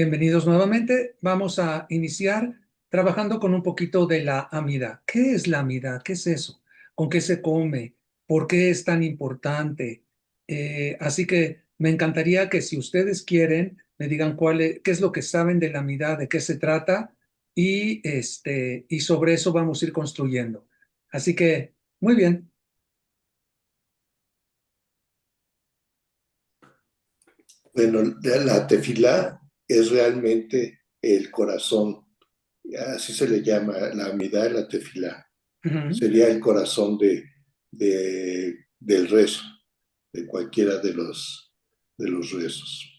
Bienvenidos nuevamente. Vamos a iniciar trabajando con un poquito de la amida. ¿Qué es la amida? ¿Qué es eso? ¿Con qué se come? ¿Por qué es tan importante? Así que me encantaría que si ustedes quieren me digan qué es lo que saben de la amida, de qué se trata y sobre eso vamos a ir construyendo. Así que, muy bien. Bueno, la tefilá es realmente el corazón, así se le llama la amidad de la tefilá. Ujú. Sería el corazón del rezo, de cualquiera de los rezos.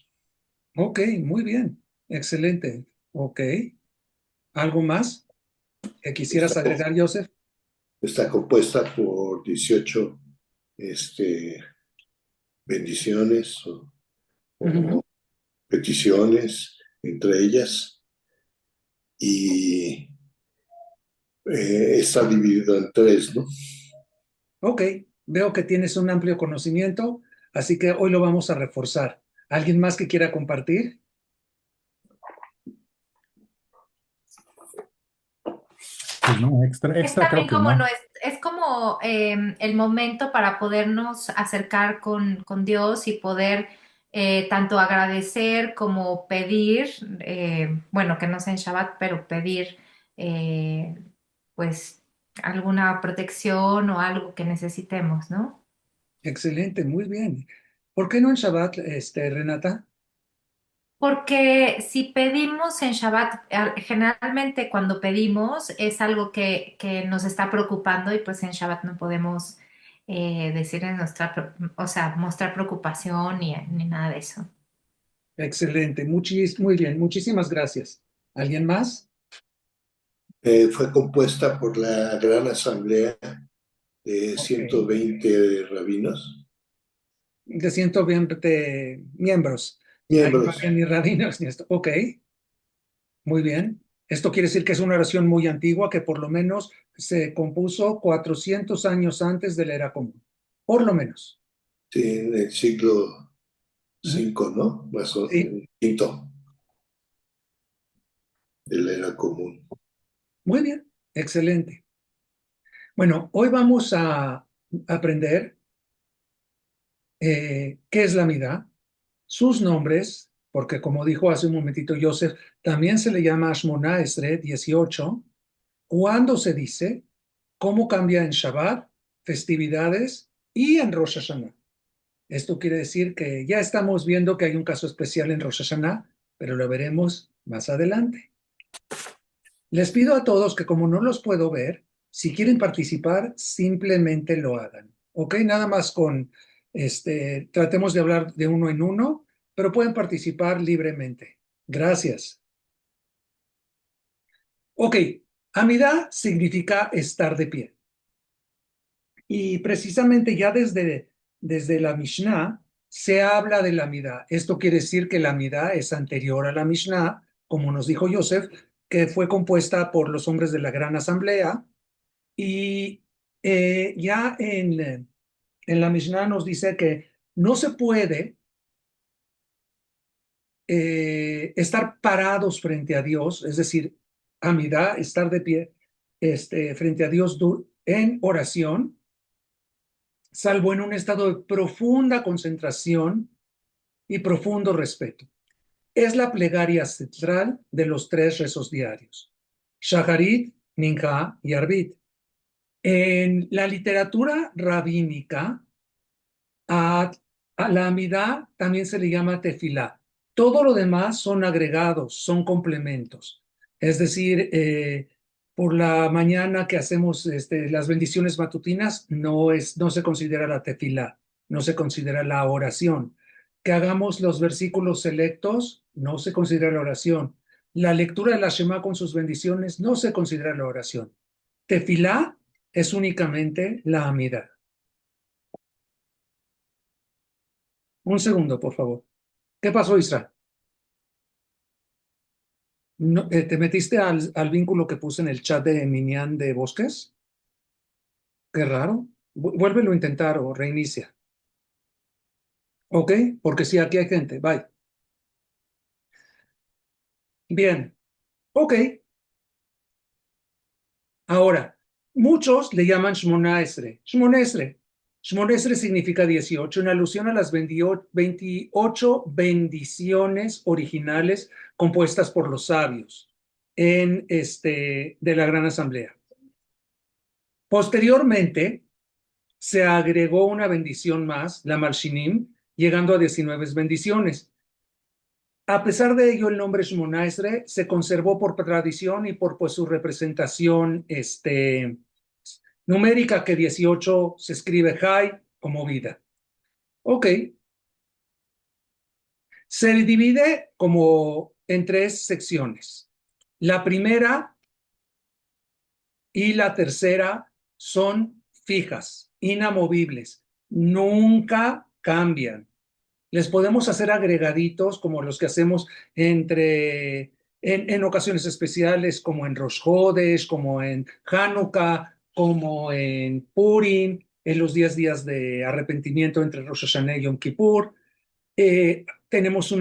Ok, muy bien. Excelente. Ok. ¿Algo más que Está, quisieras agregar, Joseph? está compuesta por 18 este, bendiciones Ujú. o peticiones entre ellas y está dividido en tres, ¿no? Ok, veo que tienes un amplio conocimiento, así que hoy lo vamos a reforzar. ¿Alguien más que quiera compartir? Pues no, extra, Es extra creo también que como no no. es como el momento para podernos acercar con Dios y poder tanto agradecer como pedir, bueno, que no sea en Shabbat, pero pedir eh, pues alguna protección o algo que necesitemos, ¿no? Excelente, muy bien. ¿Por qué no en Shabbat, Renata? Porque si pedimos en Shabbat, generalmente cuando pedimos es algo que nos está preocupando y pues en Shabbat no podemos decir en o sea, mostrar preocupación ni nada de eso. Excelente, muy bien, muchísimas gracias. ¿Alguien más? Fue compuesta por la Gran Asamblea de Ok, 120 rabinos, de 120 miembros. Ahí no había miembros. ni rabinos ni esto. Ok, muy bien. Esto quiere decir que es una oración muy antigua que por lo menos se compuso 400 años antes de la era común. Por lo menos. Sí, en el siglo Ujú. V, ¿no? Más o Sí, quinto de la era común. muy bien, excelente. Bueno, hoy vamos a aprender qué es la amida, sus nombres, porque como dijo hace un momentito Joseph, también se le llama Shmona Esrei, 18, cuándo se dice, cómo cambia en Shabbat, festividades y en Rosh Hashanah. Esto quiere decir que ya estamos viendo que hay un caso especial en Rosh Hashanah, pero lo veremos más adelante. Les pido a todos que como no los puedo ver, si quieren participar, simplemente lo hagan. ¿Ok? Nada más tratemos de hablar de uno en uno, pero pueden participar libremente. Gracias. Ok, Amidá significa estar de pie. Y precisamente ya desde la Mishnah se habla de la Amidá. Esto quiere decir que la Amidá es anterior a la Mishnah, como nos dijo Joseph, que fue compuesta por los hombres de la Gran Asamblea. Y ya en la Mishnah nos dice que no se puede estar parados frente a Dios, es decir, amidad, estar de pie frente a Dios en oración, salvo en un estado de profunda concentración y profundo respeto. Es la plegaria central de los tres rezos diarios, Shacharit, Mincha y Arbit. En la literatura rabínica, A, a la amidad también se le llama tefilá. Todo lo demás son agregados, son complementos. Es decir, por la mañana que hacemos las bendiciones matutinas, no se considera la tefilá, no se considera la oración. Que hagamos los versículos selectos, no se considera la oración. La lectura de la Shema con sus bendiciones, no se considera la oración. Tefilá es únicamente la amidad. Un segundo, por favor. ¿Qué pasó, Isra? ¿Te metiste al vínculo que puse en el chat de Minian de Bosques? Qué raro. Vuélvelo a intentar o reinicia. ¿Ok? Porque sí, aquí hay gente. Bye. Bien, ok. Ahora, muchos le llaman Shmona Esre. Shmona Esre. Shmona Esre significa 18, en alusión a las 28 bendiciones originales compuestas por los sabios de la Gran Asamblea. Posteriormente, se agregó una bendición más, la Malshinim, llegando a 19 bendiciones. A pesar de ello, el nombre Shmona Esre se conservó por tradición y por pues, su representación numérica, que 18 se escribe Jai como vida. Ok. Se divide como en 3 secciones. La primera y la tercera son fijas, inamovibles, nunca cambian. Les podemos hacer agregaditos como los que hacemos en ocasiones especiales, como en Rosh Hodesh, como en Hanukkah, como en Purim, en los 10 días de arrepentimiento entre Rosh Hashanah y Yom Kippur. Tenemos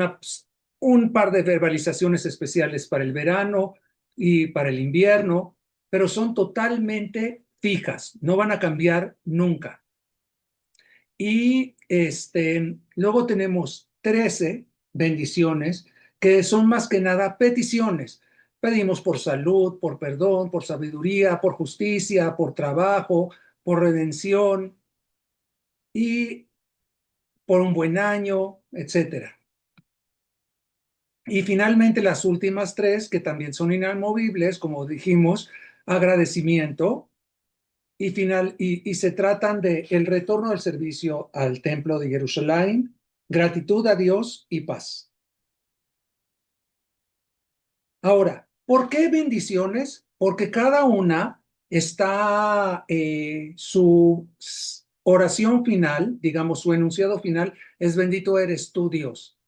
un par de verbalizaciones especiales para el verano y para el invierno, pero son totalmente fijas, no van a cambiar nunca. Y luego tenemos 13 bendiciones que son más que nada peticiones. Pedimos por salud, por perdón, por sabiduría, por justicia, por trabajo, por redención y por un buen año, etcétera. Y finalmente las últimas 3, que también son inamovibles, como dijimos, agradecimiento, y se tratan de el retorno del servicio al templo de Jerusalén, gratitud a Dios y paz. Ahora, ¿por qué bendiciones? Porque cada una está, su oración final, digamos, su enunciado final es bendito eres tú, Dios.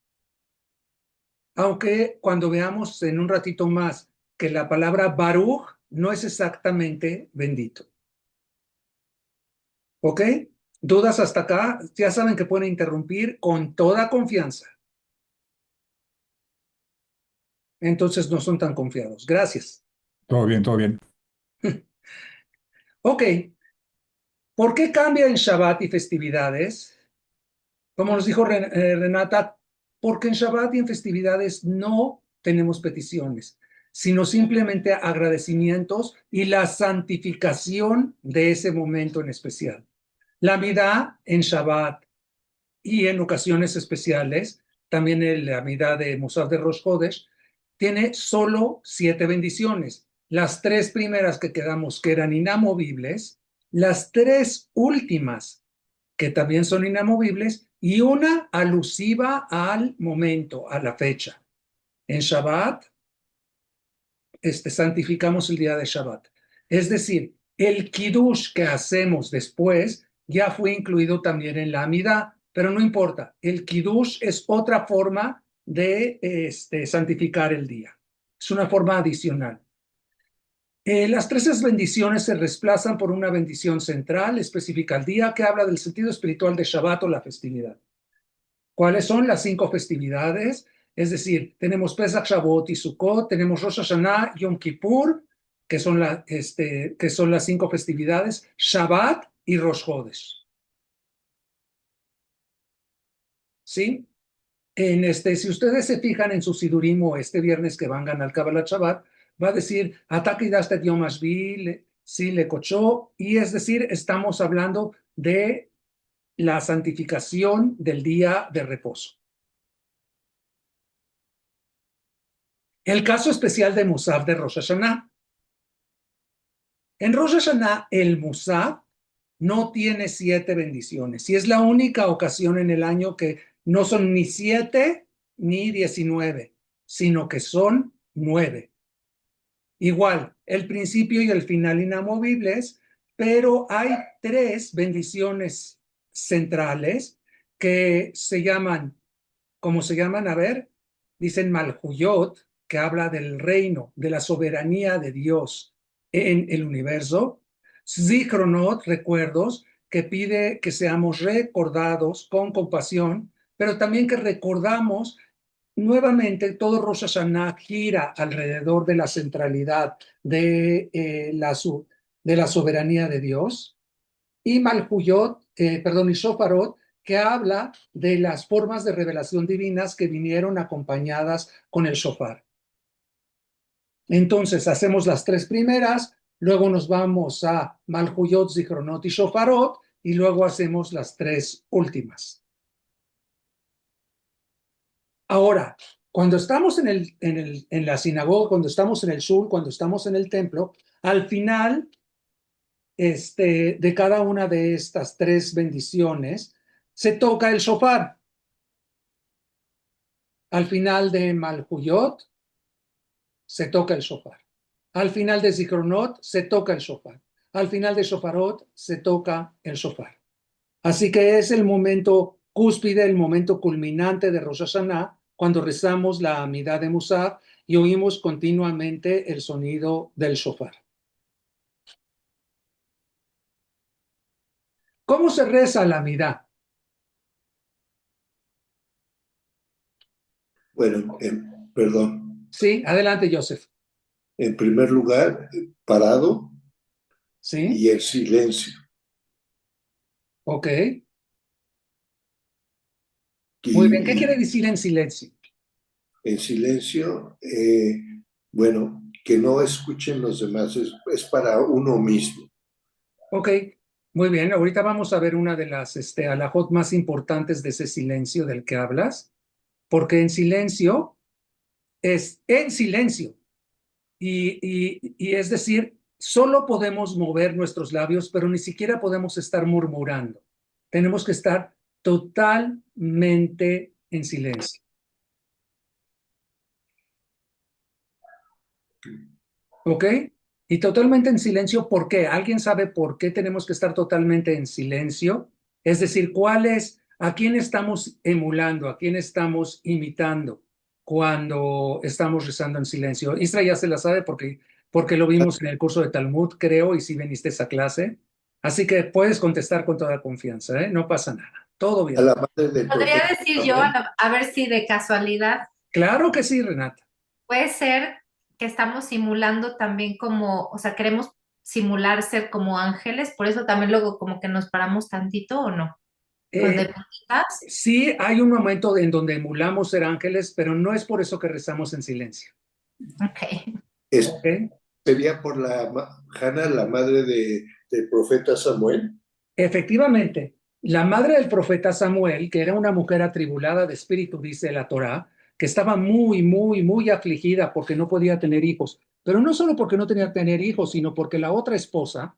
Aunque cuando veamos en un ratito más que la palabra Baruch no es exactamente bendito. ¿Ok? ¿Dudas hasta acá? Ya saben que pueden interrumpir con toda confianza. Entonces no son tan confiados. Gracias. Todo bien, todo bien. Ok. ¿Por qué cambia en Shabbat y festividades? Como nos dijo Renata, porque en Shabbat y en festividades no tenemos peticiones, sino simplemente agradecimientos y la santificación de ese momento en especial. La Amidá en Shabbat y en ocasiones especiales, también la Amidá de Musaf de Rosh Hodesh, tiene solo 7 bendiciones. Las 3 primeras que quedamos, que eran inamovibles, las 3 últimas, que también son inamovibles, y una alusiva al momento, a la fecha. En Shabbat, santificamos el día de Shabbat. Es decir, el kiddush que hacemos después ya fue incluido también en la Amidá, pero no importa. El kiddush es otra forma de santificar el día. Es una forma adicional. Las 13 bendiciones se desplazan por una bendición central específica al día que habla del sentido espiritual de Shabbat o la festividad. ¿Cuáles son las 5 festividades? Es decir, tenemos Pesach, Shavuot y Sukkot, tenemos Rosh Hashanah, Yom Kippur, que son las 5 festividades, Shabbat y Rosh Hodesh. ¿Sí? Si ustedes se fijan en su Sidurim o este viernes que van al Kabbalat Shabbat, va a decir, Ataki Dastet Yom Hashvi, sí, le cochó, y es decir, estamos hablando de la santificación del día de reposo. El caso especial de Musaf de Rosh Hashanah. En Rosh Hashanah, el Musaf no tiene 7 bendiciones, y es la única ocasión en el año que no son ni 7 ni 19, sino que son 9. Igual, el principio y el final inamovibles, pero hay 3 bendiciones centrales que se llaman, ¿cómo se llaman? A ver, dicen Malhuyot, que habla del reino, de la soberanía de Dios en el universo. Zichronot, recuerdos, que pide que seamos recordados con compasión, pero también que recordamos nuevamente todo Rosh Hashanah gira alrededor de la centralidad de la soberanía de Dios, y Malhuyot, y Shofarot, que habla de las formas de revelación divinas que vinieron acompañadas con el shofar. Entonces hacemos las tres primeras, luego nos vamos a Malhuyot, Zichronot y Shofarot, y luego hacemos las tres últimas. Ahora, cuando estamos en la sinagoga, cuando estamos en el shul, cuando estamos en el templo, al final de cada una de estas tres bendiciones, se toca el shofar. Al final de Malhuyot, se toca el shofar. Al final de Zichronot, se toca el shofar. Al final de Shofarot, se toca el shofar. Así que es el momento cúspide, el momento culminante de Rosh Hashanah, cuando rezamos la Amidah de Musaf y oímos continuamente el sonido del shofar. ¿Cómo se reza la Amidah? Bueno, perdón. Sí, adelante, Joseph. En primer lugar, parado Sí, y en silencio. ok. Muy bien, ¿qué quiere decir en silencio? En silencio, bueno, que no escuchen los demás, es para uno mismo. Ok, muy bien. Ahorita vamos a ver una de las alajot más importantes de ese silencio del que hablas, porque en silencio es en silencio. Y es decir, solo podemos mover nuestros labios, pero ni siquiera podemos estar murmurando. Tenemos que estar totalmente en silencio. ¿Ok? Y totalmente en silencio, ¿por qué? ¿Alguien sabe por qué tenemos que estar totalmente en silencio? Es decir, a quién estamos emulando, a quién estamos imitando cuando estamos rezando en silencio? Isra ya se la sabe porque lo vimos en el curso de Talmud, creo, y si veniste a esa clase. Así que puedes contestar con toda confianza, ¿eh? No pasa nada. Todo A bien. la madre del Podría profeta decir yo, Samuel. a ver si de casualidad Claro que sí, Renata. puede ser que estamos simulando también como, o sea, queremos simular ser como ángeles, por eso también luego como que nos paramos tantito o no, con de Eh, puntitas. sí, hay un momento en donde emulamos ser ángeles, pero no es por eso que rezamos en silencio. Ok. ¿Ok? Sería por Hannah, la madre del profeta Samuel. Efectivamente, la madre del profeta Samuel, que era una mujer atribulada de espíritu, dice la Torá, que estaba muy, muy, muy afligida porque no podía tener hijos, pero no solo porque no tenía que tener hijos, sino porque la otra esposa,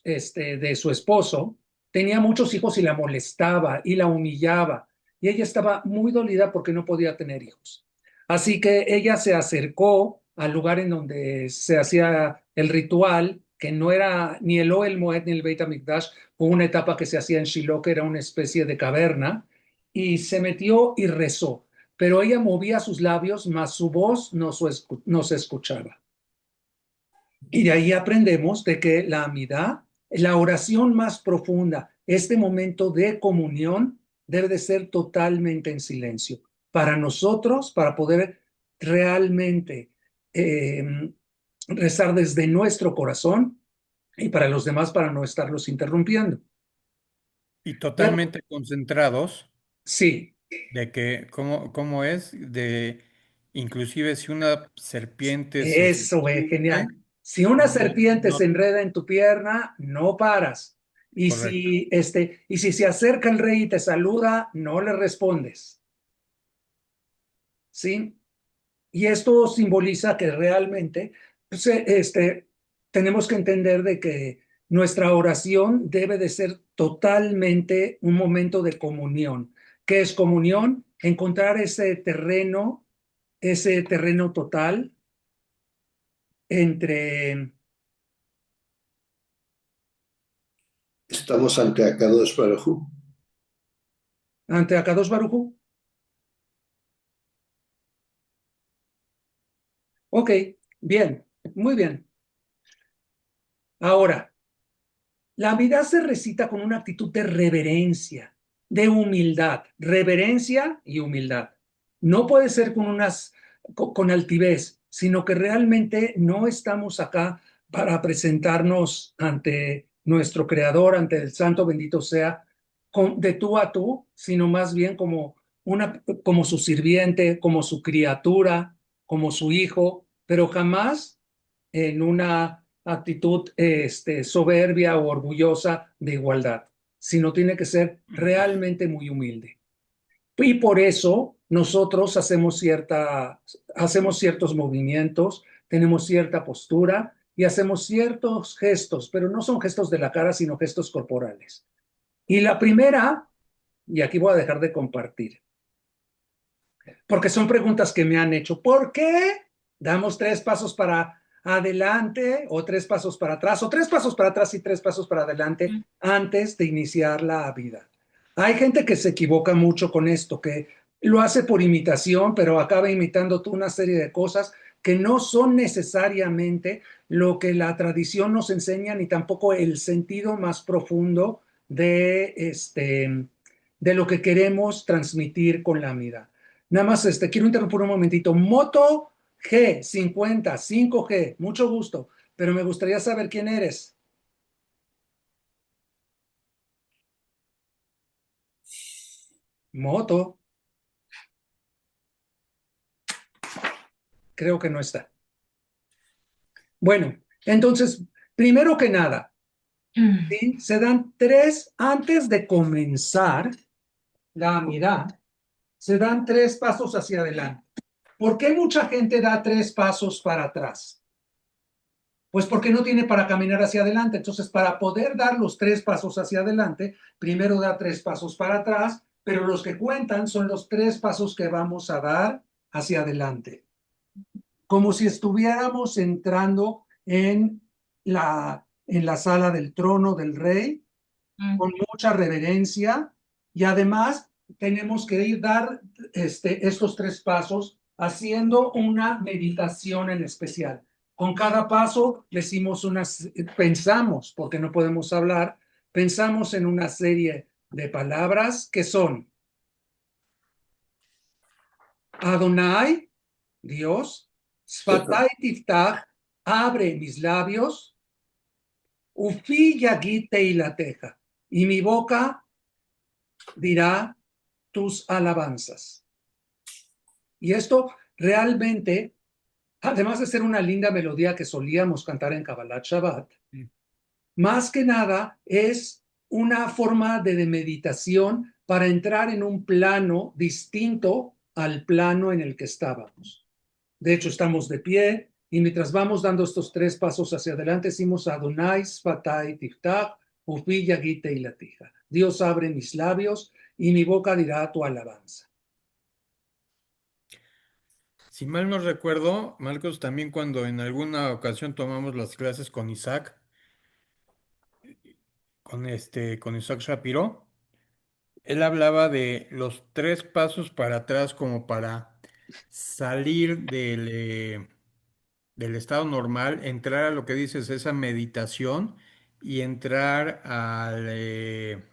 de su esposo, tenía muchos hijos y la molestaba y la humillaba, y ella estaba muy dolida porque no podía tener hijos. Así que ella se acercó al lugar en donde se hacía el ritual, que no era ni el Ohel Moed ni el Beit HaMikdash. Hubo una etapa que se hacía en Shiloh, que era una especie de caverna, y se metió y rezó, pero ella movía sus labios, mas su voz no se escuchaba. Y de ahí aprendemos de que la amidad, la oración más profunda, este momento de comunión, debe de ser totalmente en silencio. Para nosotros, para poder realmente rezar desde nuestro corazón, y para los demás, para no estarlos interrumpiendo. Y totalmente concentrados Sí, de que, ¿cómo es? De, inclusive si una serpiente se eso es sube, genial. Si una no, serpiente se no, enreda en tu pierna, no paras. correcto. Y si se acerca el rey y te saluda, no le respondes. ¿Sí? Y esto simboliza que realmente pues, tenemos que entender de que nuestra oración debe de ser totalmente un momento de comunión. ¿Qué es comunión? Encontrar ese terreno total entre Estamos ante Akadosh Baruj Hu. ante Akadosh Baruj Hu. Ok, bien, muy bien. Ahora, la Amidad se recita con una actitud de reverencia, de humildad, reverencia y humildad. No puede ser con altivez, sino que realmente no estamos acá para presentarnos ante nuestro Creador, ante el Santo bendito sea, de tú a tú, sino más bien como su sirviente, como su criatura, como su hijo, pero jamás en una actitud soberbia o orgullosa de igualdad, sino tiene que ser realmente muy humilde. Y por eso nosotros hacemos ciertos movimientos, tenemos cierta postura y hacemos ciertos gestos, pero no son gestos de la cara, sino gestos corporales. Y la primera, y aquí voy a dejar de compartir, porque son preguntas que me han hecho. ¿Por qué damos 3 pasos para adelante o 3 pasos para atrás o 3 pasos para atrás y 3 pasos para adelante antes de iniciar la vida? Hay gente que se equivoca mucho con esto, que lo hace por imitación, pero acaba imitando una serie de cosas que no son necesariamente lo que la tradición nos enseña, ni tampoco el sentido más profundo de lo que queremos transmitir con la vida. Nada más quiero interrumpir un momentito. Moto G50, 5G, mucho gusto, pero me gustaría saber quién eres. Moto, creo que no está. Bueno, entonces, primero que nada, ¿sí? Se dan antes de comenzar la amidad, se dan 3 pasos hacia adelante. ¿Por qué mucha gente da 3 pasos para atrás? Pues porque no tiene para caminar hacia adelante. Entonces, para poder dar los 3 pasos hacia adelante, primero da 3 pasos para atrás, pero los que cuentan son los 3 pasos que vamos a dar hacia adelante. Como si estuviéramos entrando en la sala del trono del rey, con mucha reverencia, y además tenemos que dar estos 3 pasos haciendo una meditación en especial. Con cada paso pensamos, porque no podemos hablar, pensamos en una serie de palabras que son Adonai, Dios, Sfatai Tiftach, abre mis labios, Ufi Yagit Teilateja, y mi boca dirá tus alabanzas. Y esto realmente, además de ser una linda melodía que solíamos cantar en Kabbalat Shabbat, más que nada es una forma de meditación para entrar en un plano distinto al plano en el que estábamos. De hecho, estamos de pie y mientras vamos dando estos 3 pasos hacia adelante, decimos Adonai Sfatai Tiftach, Ufi Yagit Teilatija. Dios abre mis labios y mi boca dirá tu alabanza. Si mal no recuerdo, Marcos, también cuando en alguna ocasión tomamos las clases con Isaac, con Isaac Shapiro, él hablaba de los 3 pasos para atrás como para salir del estado normal, entrar a lo que dices, esa meditación y entrar al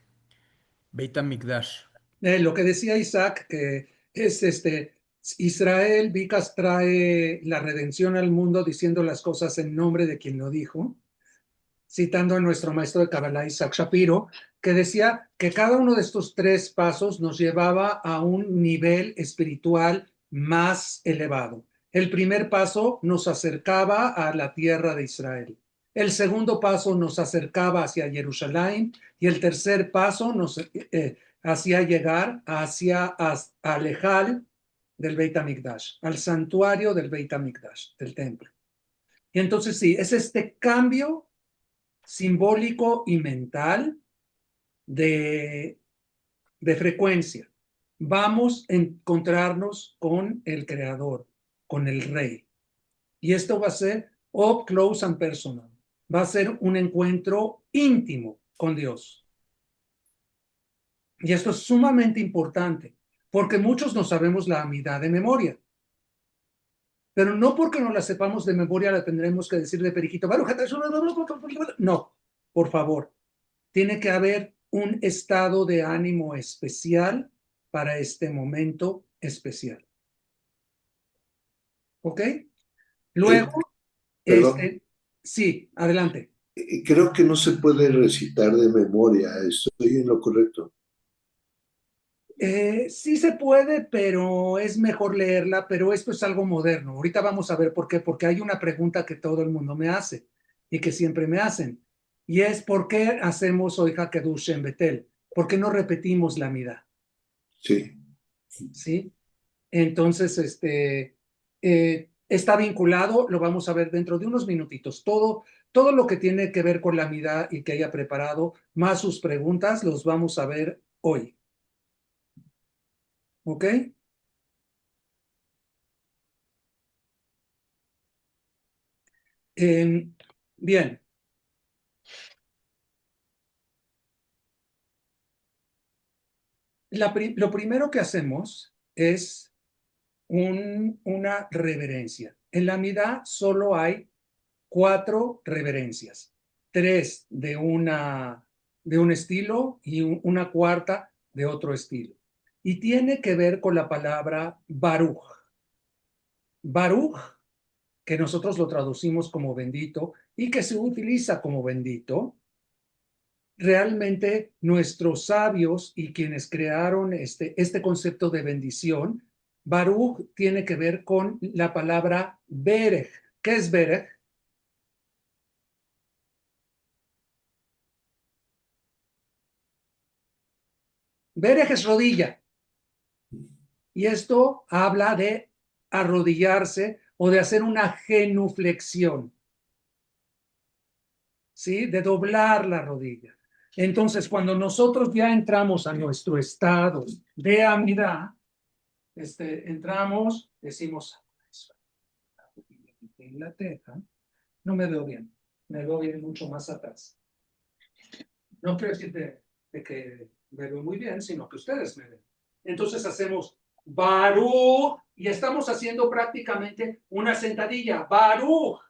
Beit HaMikdash. Lo que decía Isaac, que es Israel, Vicas trae la redención al mundo diciendo las cosas en nombre de quien lo dijo, citando a nuestro maestro de Kabbalah, Isaac Shapiro, que decía que cada uno de estos 3 pasos nos llevaba a un nivel espiritual más elevado. El primer paso nos acercaba a la tierra de Israel. El segundo paso nos acercaba hacia Jerusalén y el tercer paso nos hacía llegar al Ejal del Beit HaMikdash, al santuario del Beit HaMikdash, del templo. Y entonces sí, es este cambio simbólico y mental de frecuencia. Vamos a encontrarnos con el Creador, con el Rey. Y esto va a ser up close and personal. Va a ser un encuentro íntimo con Dios. Y esto es sumamente importante, porque muchos no sabemos la amidad de memoria. Pero no porque no la sepamos de memoria la tendremos que decir de periquito. No, por favor. Tiene que haber un estado de ánimo especial para este momento especial. ¿ok? Eh, Luego, Perdón, sí, adelante. creo que no se puede recitar de memoria. ¿Estoy en lo correcto? Sí se puede, pero es mejor leerla, pero esto es algo moderno. Ahorita vamos a ver por qué, porque hay una pregunta que todo el mundo me hace y que siempre me hacen, y es ¿por qué hacemos hoy Hakedush en Betel? ¿Por qué no repetimos la mida? Sí. ¿Sí? Entonces, está vinculado, lo vamos a ver dentro de unos minutitos. Todo lo que tiene que ver con la mida y que haya preparado, más sus preguntas, los vamos a ver hoy. ¿Ok? Bien, lo primero que hacemos es una reverencia. En la Midá solo hay 4 reverencias, 3 de un estilo y una cuarta de otro estilo. Y tiene que ver con la palabra Baruch. Baruch, que nosotros lo traducimos como bendito y que se utiliza como bendito. Realmente nuestros sabios y quienes crearon este concepto de bendición, Baruch tiene que ver con la palabra Berech. ¿Qué es Berech? Berech es rodilla. Y esto habla de arrodillarse o de hacer una genuflexión, ¿sí? De doblar la rodilla. Entonces, cuando nosotros ya entramos a nuestro estado de amidad, entramos, decimos, en la teja, no me veo bien, me veo bien mucho más atrás. No quiero decir de que me veo muy bien, sino que ustedes me ven. Entonces hacemos Baruch y estamos haciendo prácticamente una sentadilla, Baruch.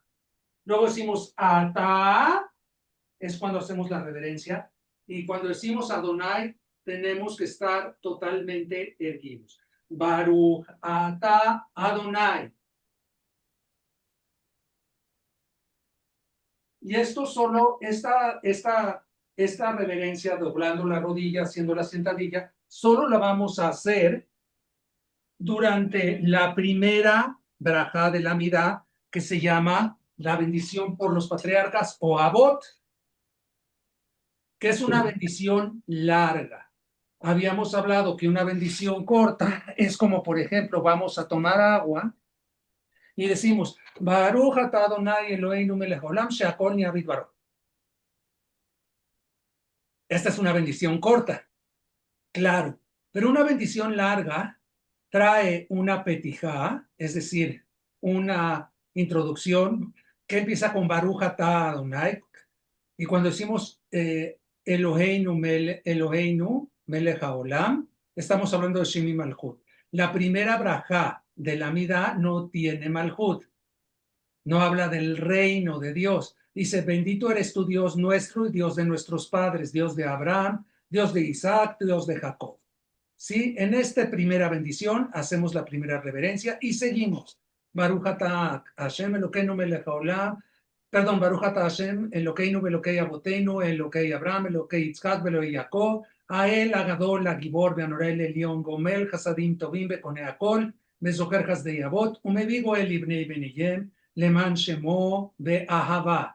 Luego decimos Ata, es cuando hacemos la reverencia, y cuando decimos Adonai, tenemos que estar totalmente erguidos. Baruch Ata Adonai. Y esto solo, esta reverencia, doblando la rodilla, haciendo la sentadilla, solo la vamos a hacer durante la primera braja de la midá, que se llama la bendición por los patriarcas o Abot, que es una bendición larga. Habíamos hablado que una bendición corta es como, por ejemplo, vamos a tomar agua y decimos, Baruch atah Adonai Eloheinu melech haolam she'akol nהיה bidbaro. Esta es una bendición corta, claro, pero una bendición larga trae una petijá, es decir, una introducción que empieza con Baruch atah Adonai, y cuando decimos Eloheinu melech haolam, estamos hablando de Shemi Malhut. La primera brajá de la Midá no tiene Malhut, no habla del reino de Dios. Dice, bendito eres tu Dios nuestro y Dios de nuestros padres, Dios de Abraham, Dios de Isaac, Dios de Jacob. ¿Sí? En esta primera bendición hacemos la primera reverencia y seguimos. Baruch atah Hashem Elokeinu melech haolam, perdón, Baruch atah Hashem Elokeinu velokei Abotenu, Elokei Abraham, Elokei Yitzhak, Velokei Jacob, Ael Agadol, Agibor, Beanorel, Elión, Gomel, Hasadim, Tovim, Bekone Akol, Bezocher Hasdei Avot, Umevigo El Ibnei Beniyem, Leman Shemo Be'ahava.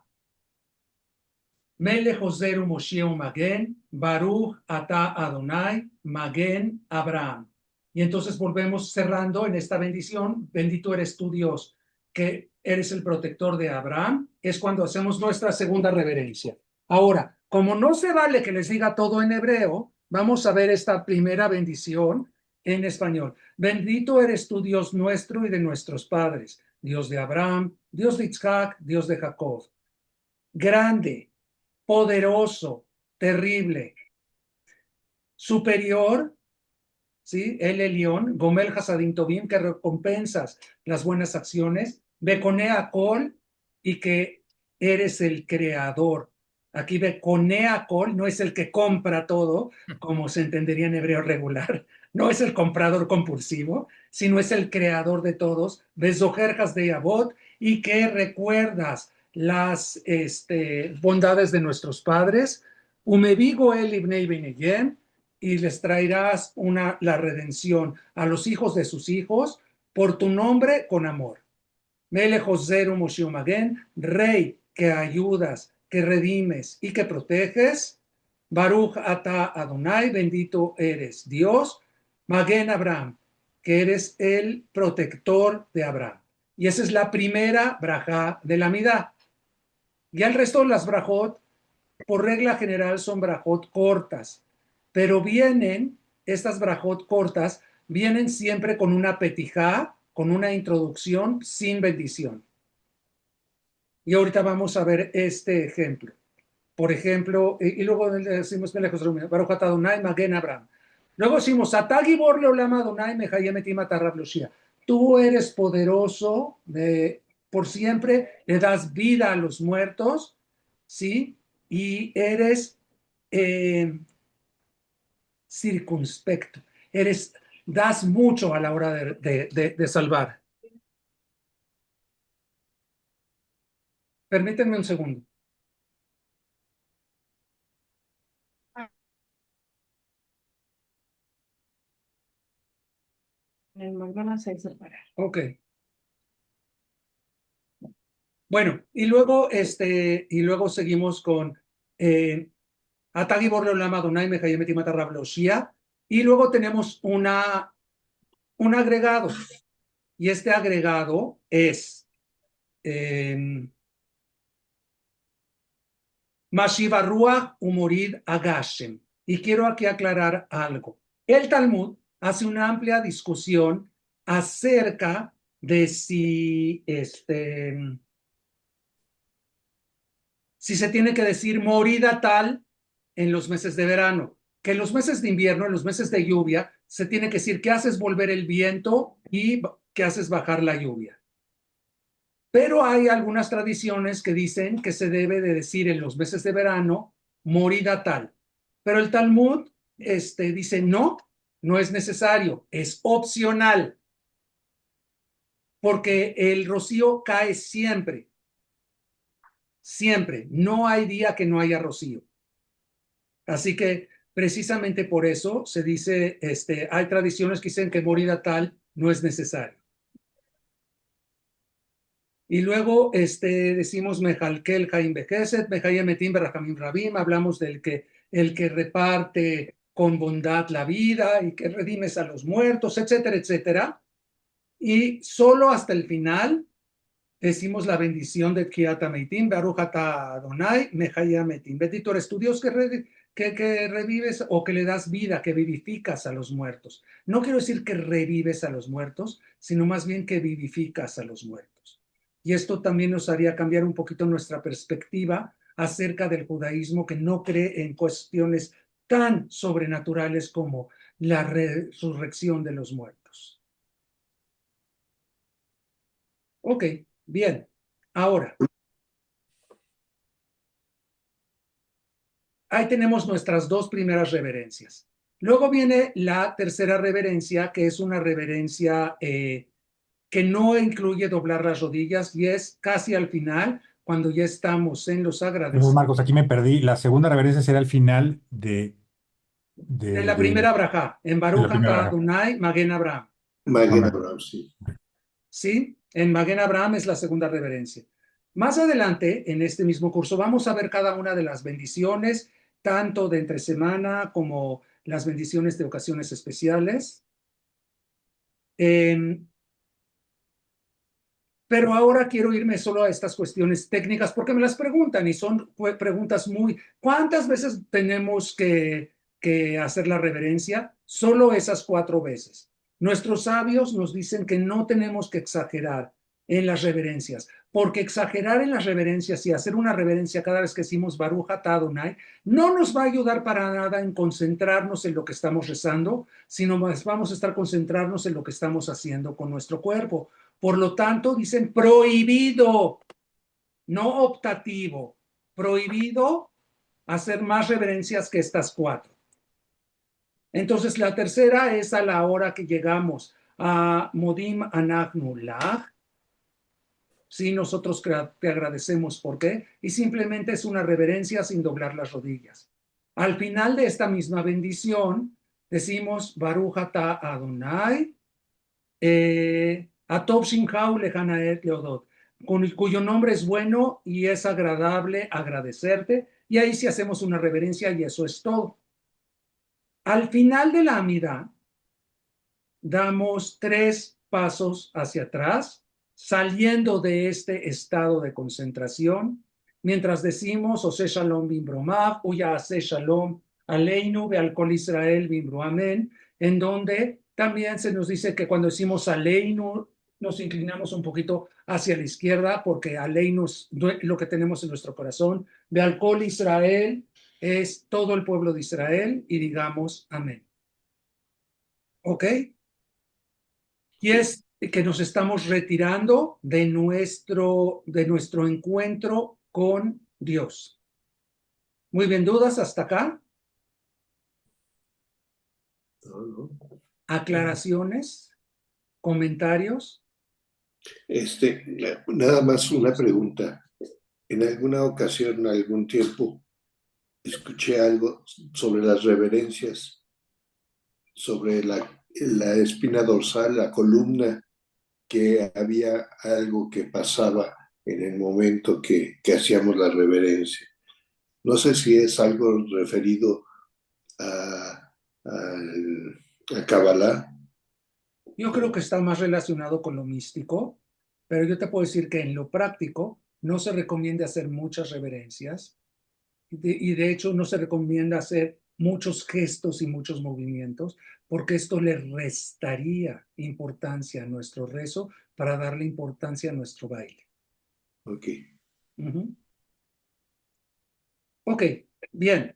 Melech Ozer Moshe Magen, Baruch Ata Adonai, Magen Abraham. Y entonces volvemos cerrando en esta bendición, bendito eres tú Dios, que eres el protector de Abraham, es cuando hacemos nuestra segunda reverencia. Ahora, como no se vale que les diga todo en hebreo, vamos a ver esta primera bendición en español. Bendito eres tú Dios nuestro y de nuestros padres, Dios de Abraham, Dios de Isaac, Dios de Jacob. Grande, poderoso, terrible, superior, ¿sí? El Elión, Gomel Hasadim Tobim, que recompensas las buenas acciones, Beconea Col, y que eres el creador. Aquí Beconea Col no es el que compra todo, como se entendería en hebreo regular. no es el comprador compulsivo, sino es el creador de todos, Bezojerjas de Abot, y que recuerdas las bondades de nuestros padres, Umevigo el Ibnei Beneyem, y les traerás la redención a los hijos de sus hijos por tu nombre con amor. Melech Ozeru Moshe Magen, Rey que ayudas, que redimes y que proteges. Baruch Ata Adonai, bendito eres Dios. Magen Abraham, que eres el protector de Abraham. Y esa es la primera brajá de la Midá. Ya el resto de las brajot, por regla general, son brajot cortas, pero estas brajot cortas, vienen siempre con una petijá, con una introducción sin bendición. Y ahorita vamos a ver este ejemplo. Por ejemplo, y luego decimos Baruch Ata Adonai Magen Abraham. Luego decimos Ata Gibor Leolam Adonai Mechayem et Imat Arab Loshia. Tú eres poderoso, por siempre le das vida a los muertos, ¿sí? Y eres circunspecto, das mucho a la hora de salvar. Permítanme un segundo. En el McDonald's hay que separar. Ok. Bueno, y luego seguimos con Atagi Borleo Lama Donai Mejayemeti Matarrab Loshia, y luego tenemos un agregado, y este agregado es Mashiva Ruach Umorid Agashem. Y quiero aquí aclarar algo. El Talmud hace una amplia discusión acerca de si se tiene que decir morida tal en los meses de verano, que en los meses de invierno, en los meses de lluvia, se tiene que decir que haces volver el viento y que haces bajar la lluvia. Pero hay algunas tradiciones que dicen que se debe de decir en los meses de verano morida tal. Pero el Talmud dice no es necesario, es opcional, porque el rocío cae siempre. Siempre, no hay día que no haya rocío. Así que precisamente por eso se dice, hay tradiciones que dicen que morida tal no es necesario. Y luego decimos Mejalkel Jaim Bejeset, Mejayem Etim Berachamim Rabim, hablamos del que el que reparte con bondad la vida y que redimes a los muertos, etcétera, etcétera. Y solo hasta el final decimos la bendición de Tkiat Meitim, Baruch Ata Adonai, Mejayem Etim. Bendito eres tu Dios que revives o que le das vida, que vivificas a los muertos. No quiero decir que revives a los muertos, sino más bien que vivificas a los muertos. Y esto también nos haría cambiar un poquito nuestra perspectiva acerca del judaísmo, que no cree en cuestiones tan sobrenaturales como la resurrección de los muertos. Ok, bien. Ahora, ahí tenemos nuestras dos primeras reverencias. Luego viene la tercera reverencia, que es una reverencia que no incluye doblar las rodillas y es casi al final, cuando ya estamos en los Entonces, agradecimientos. Marcos, aquí me perdí. La segunda reverencia será al final De la primera brajá, en Baruch Ata Adonai Magen Abraham. Magen Abraham, sí. ¿Sí? En Magen Abraham es la segunda reverencia. Más adelante, en este mismo curso, vamos a ver cada una de las bendiciones, tanto de entre semana como las bendiciones de ocasiones especiales. Pero ahora quiero irme solo a estas cuestiones técnicas porque me las preguntan y son preguntas ¿cuántas veces tenemos que hacer la reverencia? Solo esas 4 veces. Nuestros sabios nos dicen que no tenemos que exagerar en las reverencias, porque exagerar en las reverencias y hacer una reverencia cada vez que decimos Baruch Ata Adonai no nos va a ayudar para nada en concentrarnos en lo que estamos rezando, sino más vamos a estar concentrarnos en lo que estamos haciendo con nuestro cuerpo. Por lo tanto, dicen prohibido, no optativo, prohibido hacer más reverencias que estas 4. Entonces, la tercera es a la hora que llegamos a Modim Anachnu Lach. Sí, nosotros te agradecemos. ¿Por qué? Y simplemente es una reverencia sin doblar las rodillas. Al final de esta misma bendición, decimos Baruch atah Adonai, Atov Shimchau Lehanaet Leodot, cuyo nombre es bueno y es agradable agradecerte. Y ahí sí hacemos una reverencia y eso es todo. Al final de la amidad, damos 3 pasos hacia atrás, saliendo de este estado de concentración, mientras decimos Ose Shalom Bimbromav, Uya Ase Shalom Aleinu Beal Kol Israel Bimbro Amén, en donde también se nos dice que cuando decimos Aleinu nos inclinamos un poquito hacia la izquierda porque Aleinu es lo que tenemos en nuestro corazón, Beal Kol Israel es todo el pueblo de Israel y digamos Amén. ¿Ok? Y es que nos estamos retirando de nuestro encuentro con Dios. Muy bien, ¿dudas hasta acá? No. ¿Aclaraciones? ¿Comentarios? Nada más una pregunta. En alguna ocasión, algún tiempo, escuché algo sobre las reverencias, sobre la espina dorsal, la columna, que había algo que pasaba en el momento que hacíamos la reverencia. No sé si es algo referido a Kabbalah. Yo creo que está más relacionado con lo místico, pero yo te puedo decir que en lo práctico no se recomienda hacer muchas reverencias y de hecho no se recomienda hacer muchos gestos y muchos movimientos porque esto le restaría importancia a nuestro rezo para darle importancia a nuestro baile. Ok. Ok, bien.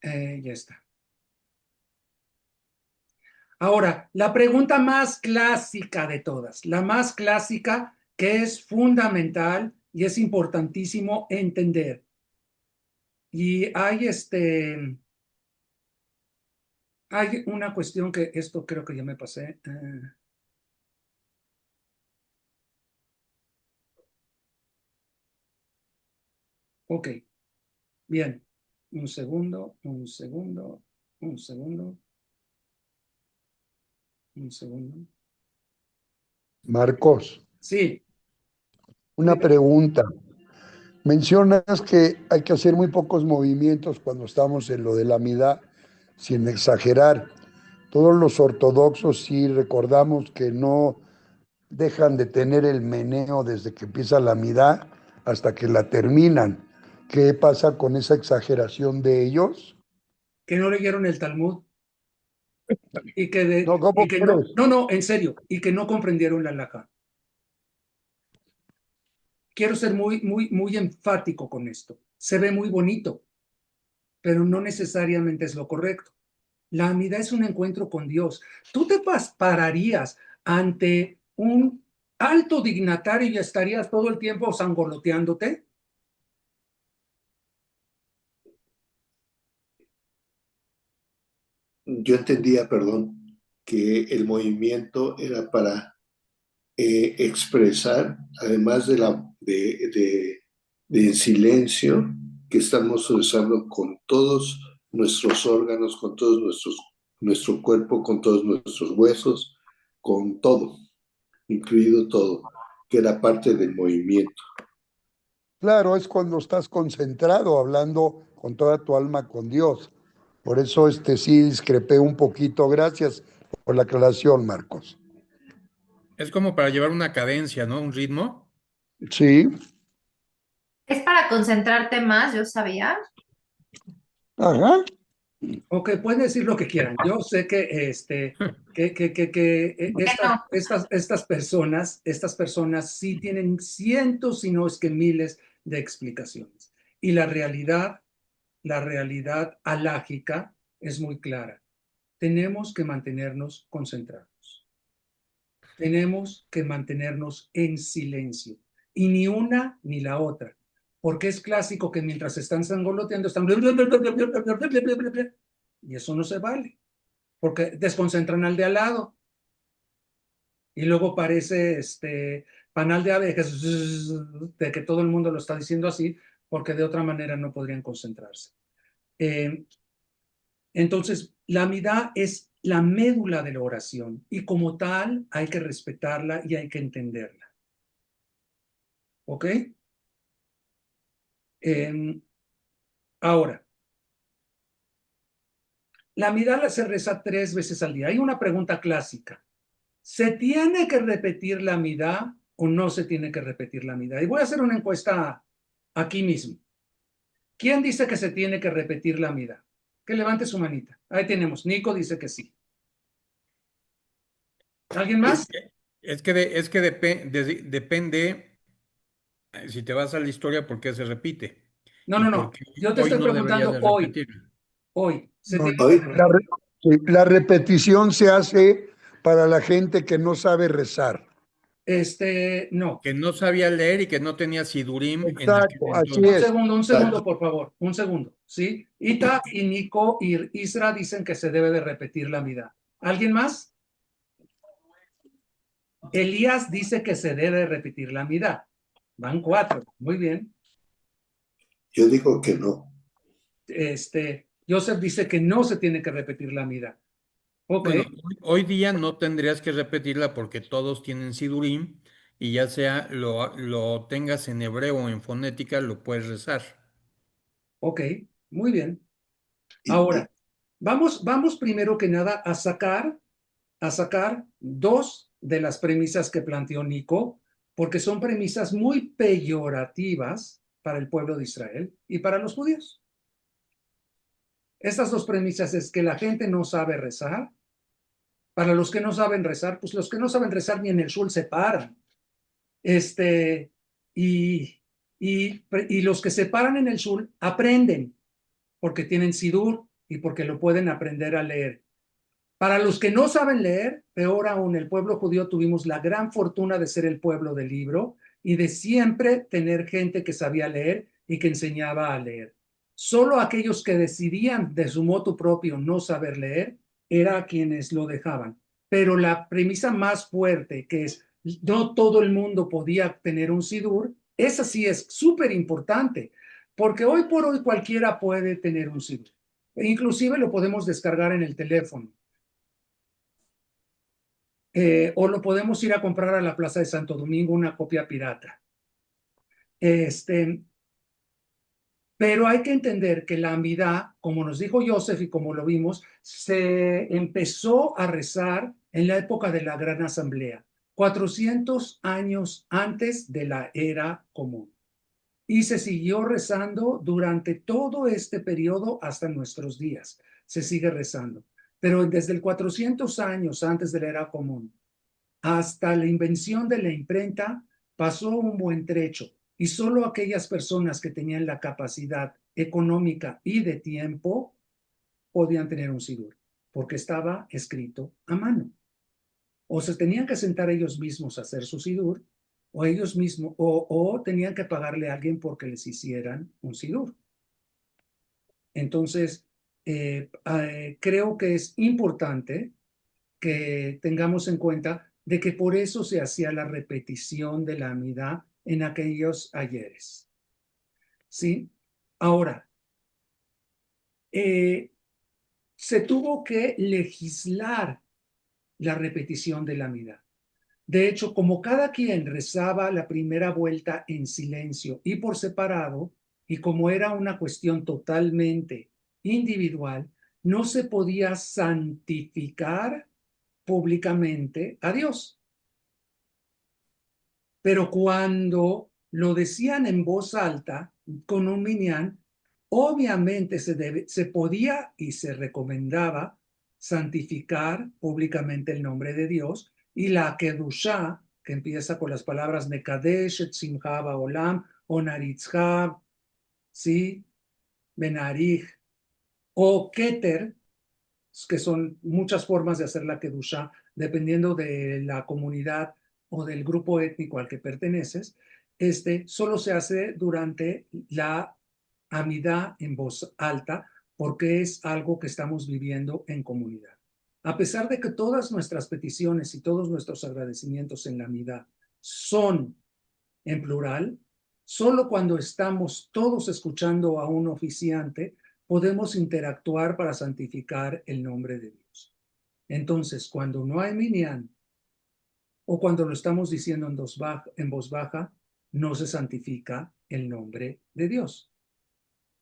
Ya está. Ahora, la pregunta más clásica de todas, la más clásica que es fundamental y es importantísimo entender. Y hay una cuestión que esto creo que ya me pasé. Ok, bien. Un segundo, un segundo, un segundo, un segundo. Marcos, Sí, una pregunta. Mencionas que hay que hacer muy pocos movimientos cuando estamos en lo de la amidad, sin exagerar. Todos los ortodoxos sí recordamos que no dejan de tener el meneo desde que empieza la amidad hasta que la terminan. ¿Qué pasa con esa exageración de ellos? que no leyeron el Talmud y No, ¿cómo que no, crees? no, en serio, y que no comprendieron la halajá. Quiero ser muy enfático con esto. Se ve muy bonito, pero no necesariamente es lo correcto. La amidad es un encuentro con Dios. Tú te pararías ante un alto dignatario y estarías todo el tiempo sangoloteándote. Yo entendía, perdón, que el movimiento era para expresar, además de silencio, que estamos usando con todos nuestros órganos, con todos nuestro cuerpo, con todos nuestros huesos, con todo, incluido todo, que era parte del movimiento. Claro, es cuando estás concentrado, hablando con toda tu alma con Dios. Por eso sí discrepé un poquito. Gracias por la aclaración, Marcos. Es como para llevar una cadencia, ¿no? Un ritmo. Sí, Es para concentrarte más, yo sabía. ajá. Ok, pueden decir lo que quieran. Yo sé que, Que no. estas personas sí tienen cientos, si no es que miles de explicaciones. Y la realidad alágica es muy clara. Tenemos que mantenernos concentrados. Tenemos que mantenernos en silencio. Y ni una ni la otra. porque es clásico que mientras están sangoloteando están y eso no se vale, porque desconcentran al de al lado y luego parece panal de abejas de que todo el mundo lo está diciendo así, porque de otra manera no podrían concentrarse. Entonces, la amidad es la médula de la oración y como tal hay que respetarla y hay que entenderla. ¿Ok? Ahora, la amidad se reza 3 veces al día. Hay una pregunta clásica. ¿Se tiene que repetir la amidad o no se tiene que repetir la amidad? Y voy a hacer una encuesta aquí mismo. ¿Quién dice que se tiene que repetir la amidad? Que levante su manita. Ahí tenemos. Nico dice que sí. ¿Alguien más? Depende si te vas a la historia por qué se repite No, y no, por no. qué Yo te hoy estoy no deberías preguntando de hoy. repetirlo. Hoy. ¿Se No, tiene que Hoy, repetir? la repetición se hace para la gente que no sabe rezar. No. Que no sabía leer y que no tenía Sidurim en aquel Exacto, así entonces. es. Un segundo, por favor. Un segundo. ¿Sí? Ita y Nico y Isra dicen que se debe de repetir la amidad. ¿Alguien más? Elías dice que se debe de repetir la amidad. Van 4. Muy bien. yo digo que no. Joseph dice que no se tiene que repetir la amidad. Ok, Bueno, hoy día no tendrías que repetirla porque todos tienen Sidurim y ya sea lo tengas en hebreo o en fonética, lo puedes rezar. ok, muy bien. Y, Ahora, vamos primero que nada a sacar 2 de las premisas que planteó Nico, porque son premisas muy peyorativas para el pueblo de Israel y para los judíos. Estas 2 premisas es que la gente no sabe rezar. Para los que no saben rezar, pues los que no saben rezar ni en el shul se paran. Y, y los que se paran en el shul aprenden, porque tienen sidur y porque lo pueden aprender a leer. Para los que no saben leer, peor aún, el pueblo judío tuvimos la gran fortuna de ser el pueblo del libro y de siempre tener gente que sabía leer y que enseñaba a leer. Solo aquellos que decidían de su motu propio no saber leer, era quienes lo dejaban. Pero la premisa más fuerte, que es no todo el mundo podía tener un sidur, esa sí es súper importante, porque hoy por hoy cualquiera puede tener un sidur. Inclusive lo podemos descargar en el teléfono. O lo podemos ir a comprar a la Plaza de Santo Domingo, una copia pirata. Pero hay que entender que la amidad, como nos dijo Joseph y como lo vimos, se empezó a rezar en la época de la Gran Asamblea, 400 años antes de la era común. Y se siguió rezando durante todo este periodo hasta nuestros días. Se sigue rezando. Pero desde el 400 años antes de la era común hasta la invención de la imprenta pasó un buen trecho y solo aquellas personas que tenían la capacidad económica y de tiempo podían tener un sidur, porque estaba escrito a mano. O se tenían que sentar ellos mismos a hacer su sidur, o ellos mismos, o tenían que pagarle a alguien porque les hicieran un sidur. Entonces, creo que es importante que tengamos en cuenta de que por eso se hacía la repetición de la amidad en aquellos ayeres. ¿Sí? Ahora, se tuvo que legislar la repetición de la amidad. De hecho, como cada quien rezaba la primera vuelta en silencio y por separado, y como era una cuestión totalmente individual, no se podía santificar públicamente a Dios. Pero cuando lo decían en voz alta con un minyan, obviamente se podía y se recomendaba santificar públicamente el nombre de Dios y la Kedushá, que empieza con las palabras Mekadesh, Tzimcha Baolam, o Naritzha, ¿sí? Benarij, o Keter, que son muchas formas de hacer la Kedushá, dependiendo de la comunidad o del grupo étnico al que perteneces, solo se hace durante la amidad en voz alta, porque es algo que estamos viviendo en comunidad. A pesar de que todas nuestras peticiones y todos nuestros agradecimientos en la amidad son en plural, solo cuando estamos todos escuchando a un oficiante podemos interactuar para santificar el nombre de Dios. Entonces, cuando no hay minyan o cuando lo estamos diciendo en voz baja, no se santifica el nombre de Dios.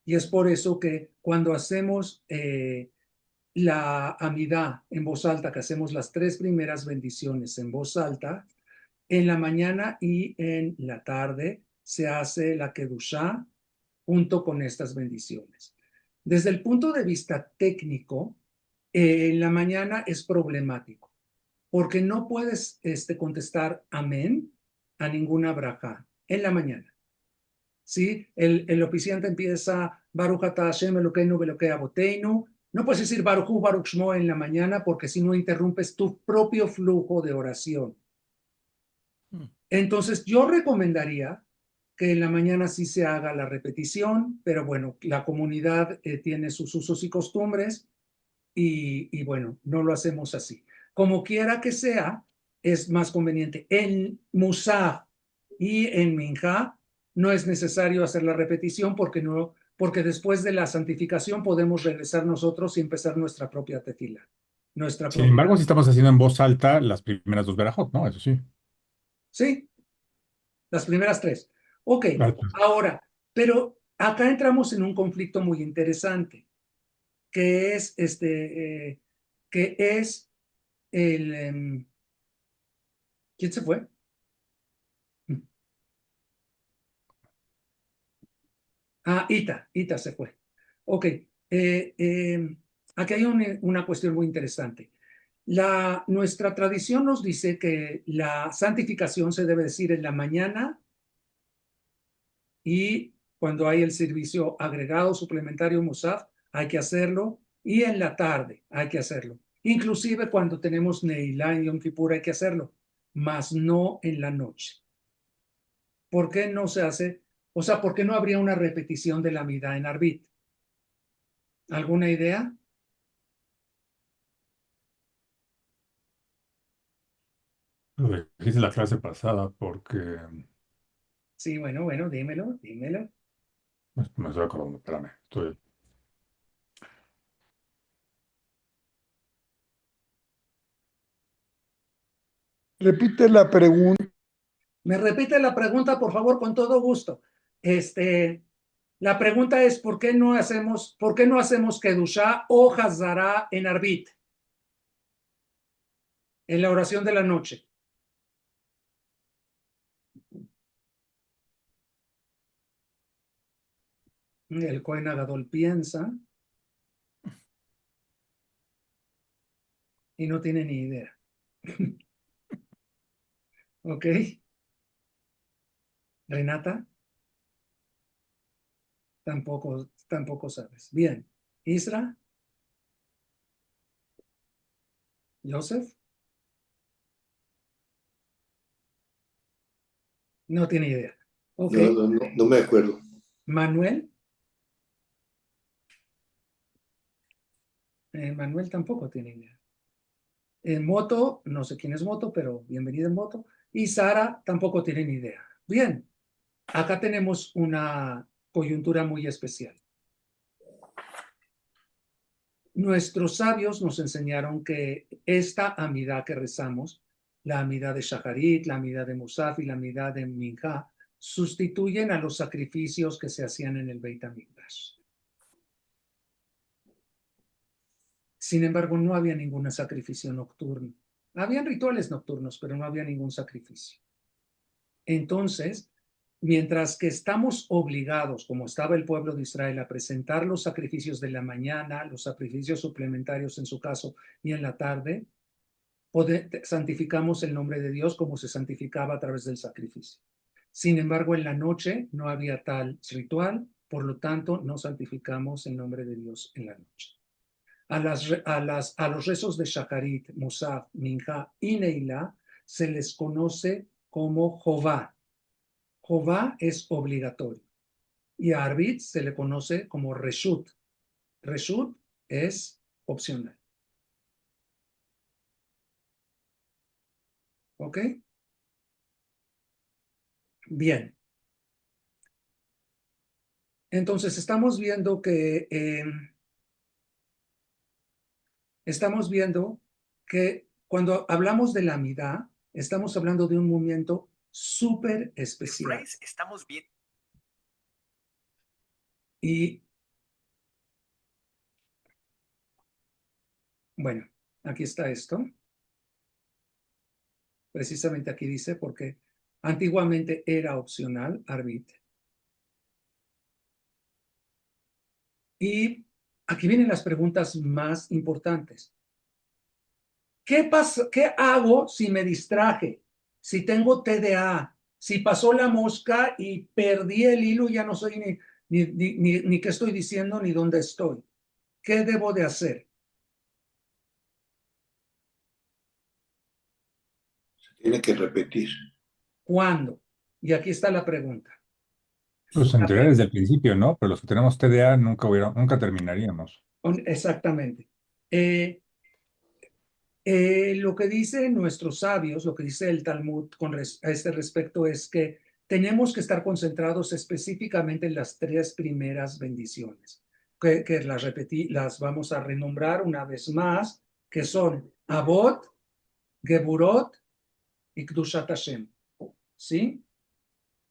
Y es por eso que cuando hacemos la amidad en voz alta, que hacemos las 3 primeras bendiciones en voz alta, en la mañana y en la tarde se hace la Kedushá junto con estas bendiciones. Desde el punto de vista técnico, en la mañana es problemático, porque no puedes contestar amén a ninguna braja en la mañana. ¿Sí? El oficiante empieza Baruch atah Hashem Elokeinu ve'Elokei Avoteinu. No puedes decir Baruch Hu, Baruch Shmo en la mañana porque si no interrumpes tu propio flujo de oración. Entonces yo recomendaría que en la mañana sí se haga la repetición, pero bueno, la comunidad tiene sus usos y costumbres y bueno, no lo hacemos así. Como quiera que sea, es más conveniente. En Musaf y en Minjá no es necesario hacer la repetición porque después de la santificación podemos regresar nosotros y empezar nuestra propia tefila. Sin embargo, si estamos haciendo en voz alta las primeras dos verajot, ¿no? Eso sí. Sí, las primeras 3. Ok, Claro. ahora, pero acá entramos en un conflicto muy interesante, que es el... ¿quién se fue? Ita se fue. Ok, aquí hay una cuestión muy interesante. Nuestra tradición nos dice que la santificación se debe decir en la mañana y cuando hay el servicio agregado suplementario Musaf, hay que hacerlo, y en la tarde hay que hacerlo. Inclusive cuando tenemos Neilá y Yom Kippur hay que hacerlo, mas no en la noche. ¿Por qué no se hace? O sea, ¿por qué no habría una repetición de la Amidá en Arbit? ¿Alguna idea? Lo dijiste la clase pasada porque Sí, bueno, dímelo. me estoy acordando, espérame. Repite la pregunta. Me repite la pregunta, por favor, con todo gusto. La pregunta es, ¿por qué no hacemos Kedushá o Hazara en Arbit? En la oración de la noche. El Cohen Agadol piensa y no tiene ni idea. ¿Ok? Renata, tampoco sabes. Bien. Isra, Joseph, no tiene idea. ¿Ok? No me acuerdo. Manuel. Manuel tampoco tiene idea. Moto, no sé quién es Moto, pero bienvenida en Moto. Y Sara tampoco tiene ni idea. Bien, acá tenemos una coyuntura muy especial. Nuestros sabios nos enseñaron que esta amidad que rezamos, la amidad de Shacharit, la amidad de Musaf y la amidad de Minjá, sustituyen a los sacrificios que se hacían en el Beit HaMikdash. Sin embargo, no había ningún sacrificio nocturno. Habían rituales nocturnos, pero no había ningún sacrificio. Entonces, mientras que estamos obligados, como estaba el pueblo de Israel, a presentar los sacrificios de la mañana, los sacrificios suplementarios en su caso, y en la tarde, santificamos el nombre de Dios como se santificaba a través del sacrificio. Sin embargo, en la noche no había tal ritual, por lo tanto, no santificamos el nombre de Dios en la noche. A los rezos de Shacharit, Musaf, Minjá y Neilá se les conoce como Jová. Jová es obligatorio y a Arbit se le conoce como Reshut. Reshut es opcional. ¿Ok? Bien. Entonces estamos viendo que cuando hablamos de la amidad, estamos hablando de un movimiento súper especial. Estamos bien. Y bueno, aquí está esto. Precisamente aquí dice porque antiguamente era opcional, Arbit. Y aquí vienen las preguntas más importantes. ¿Qué hago si me distraje? Si tengo TDA, si pasó la mosca y perdí el hilo, ya no soy ni qué estoy diciendo ni dónde estoy. ¿Qué debo de hacer? Tiene que repetir. ¿Cuándo? Y aquí está la pregunta. Pues en teoría desde el principio, ¿no? Pero los que tenemos TDA nunca terminaríamos. Exactamente. Lo que dicen nuestros sabios, lo que dice el Talmud a este respecto es que tenemos que estar concentrados específicamente en las 3 primeras bendiciones, que las vamos a renombrar una vez más, que son Avot, Geburot y Kdushat Hashem. ¿Sí?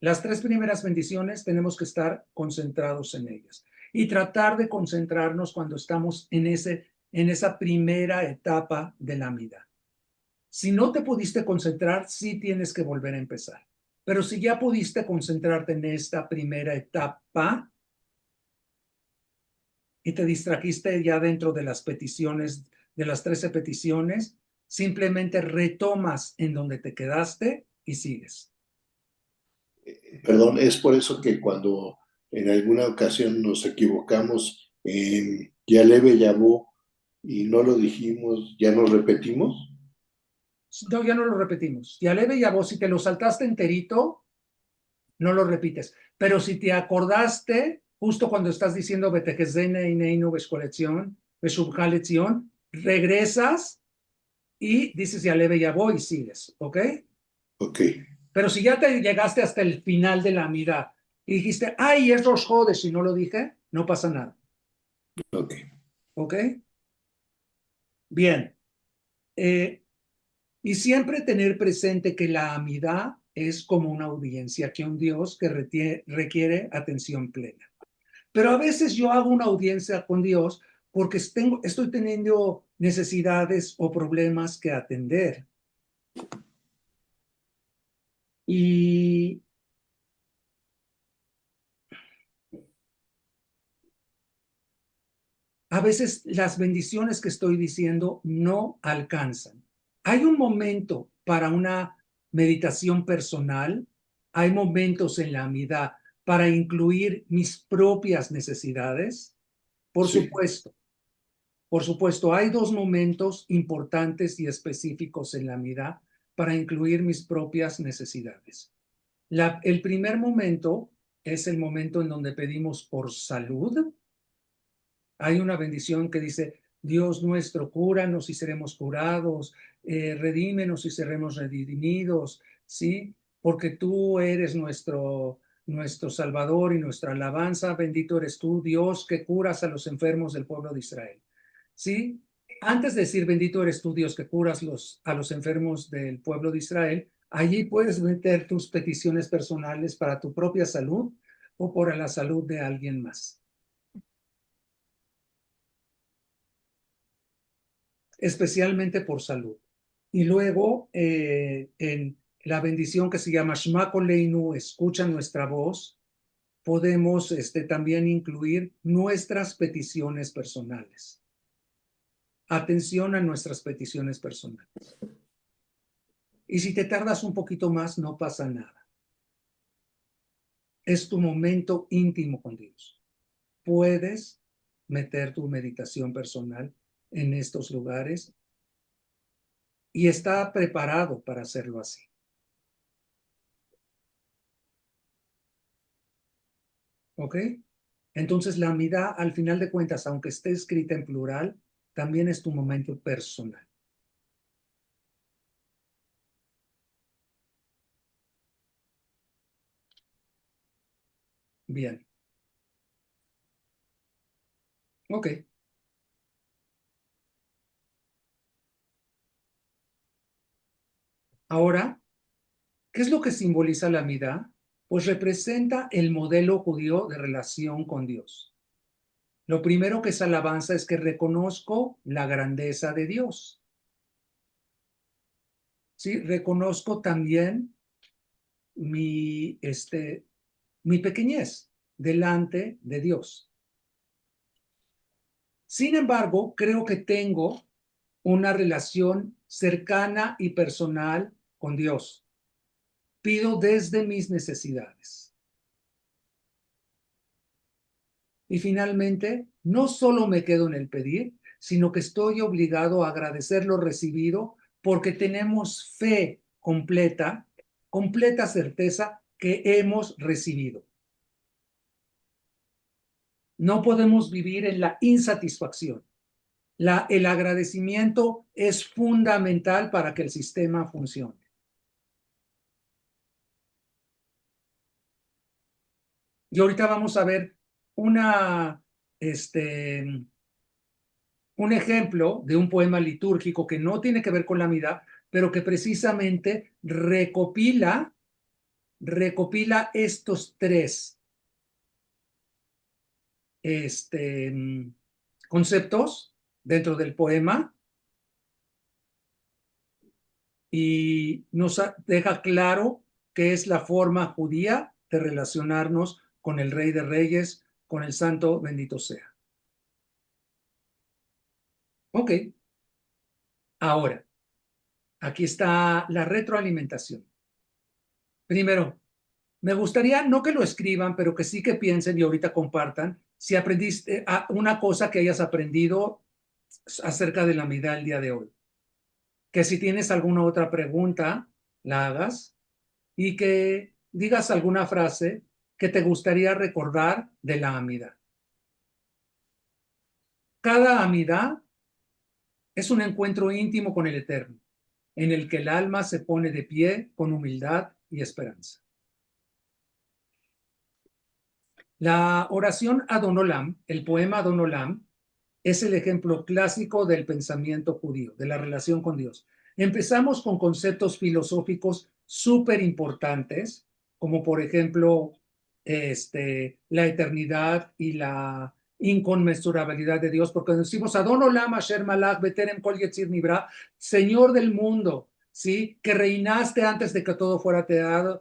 Las 3 primeras bendiciones tenemos que estar concentrados en ellas y tratar de concentrarnos cuando estamos en esa primera etapa de la vida. Si no te pudiste concentrar, sí tienes que volver a empezar. Pero si ya pudiste concentrarte en esta primera etapa y te distrajiste ya dentro de las peticiones, de las 13 peticiones, simplemente retomas en donde te quedaste y sigues. Perdón, es por eso que cuando en alguna ocasión nos equivocamos en Yaleve Yabú y no lo dijimos, ya nos repetimos. No, ya no lo repetimos. Y aleve y a vos, si te lo saltaste enterito, no lo repites. Pero si te acordaste, justo cuando estás diciendo Betejezene y Neinu Bescolección, Besubjalección, regresas y dices ya leve ya voy y sigues, ¿ok? Ok, Pero si ya te llegaste hasta el final de la mirada y dijiste, ay, es Rosh Hodesh y no lo dije, no pasa nada, ok. ¿ok? Bien. Y siempre tener presente que la amidad es como una audiencia, que un Dios que requiere atención plena. Pero a veces yo hago una audiencia con Dios porque estoy teniendo necesidades o problemas que atender. Y a veces las bendiciones que estoy diciendo no alcanzan. Hay un momento para una meditación personal, hay momentos en la amidad para incluir mis propias necesidades. Por Sí. supuesto, hay 2 momentos importantes y específicos en la amidad para incluir mis propias necesidades. El primer momento es el momento en donde pedimos por salud. Hay una bendición que dice, Dios nuestro, cúranos y seremos curados, redímenos y seremos redimidos, ¿sí? Porque tú eres nuestro Salvador y nuestra alabanza. Bendito eres tú, Dios, que curas a los enfermos del pueblo de Israel, ¿sí? Antes de decir, bendito eres tú, Dios, que curas a los enfermos del pueblo de Israel, allí puedes meter tus peticiones personales para tu propia salud o por la salud de alguien más. Especialmente por salud. Y luego, en la bendición que se llama Shema Koleinu, escucha nuestra voz, podemos también incluir nuestras peticiones personales. Atención a nuestras peticiones personales. Y si te tardas un poquito más, no pasa nada. Es tu momento íntimo con Dios. Puedes meter tu meditación personal en estos lugares y está preparado para hacerlo así. ¿Ok? Entonces la amidad, al final de cuentas, aunque esté escrita en plural, también es tu momento personal. Bien. Ok. Ahora, ¿qué es lo que simboliza la amidad? Pues representa el modelo judío de relación con Dios. Lo primero que es alabanza es que reconozco la grandeza de Dios. Sí, reconozco también mi pequeñez delante de Dios. Sin embargo, creo que tengo una relación cercana y personal con Dios. Pido desde mis necesidades. Y finalmente, no solo me quedo en el pedir, sino que estoy obligado a agradecer lo recibido porque tenemos fe completa, completa certeza que hemos recibido. No podemos vivir en la insatisfacción. El agradecimiento es fundamental para que el sistema funcione. Y ahorita vamos a ver un ejemplo de un poema litúrgico que no tiene que ver con la amidad, pero que precisamente recopila estos tres conceptos dentro del poema y nos deja claro que es la forma judía de relacionarnos con el Rey de Reyes, con el Santo bendito sea. Ok, ahora, aquí está la retroalimentación. Primero, me gustaría no que lo escriban, pero que sí que piensen y ahorita compartan si aprendiste una cosa que hayas aprendido acerca de la amidad el día de hoy. Que si tienes alguna otra pregunta, la hagas y que digas alguna frase que te gustaría recordar de la amidad. Cada amidad es un encuentro íntimo con el Eterno, en el que el alma se pone de pie con humildad y esperanza. La oración Adon Olam, el poema Adon Olam, es el ejemplo clásico del pensamiento judío, de la relación con Dios. Empezamos con conceptos filosóficos súper importantes, como por ejemplo la eternidad y la inconmensurabilidad de Dios, porque decimos Adon Olam Asher Malach Beterem Kol Yetzir Nibra, Señor del mundo, ¿sí? Que reinaste antes de que todo fuera creado.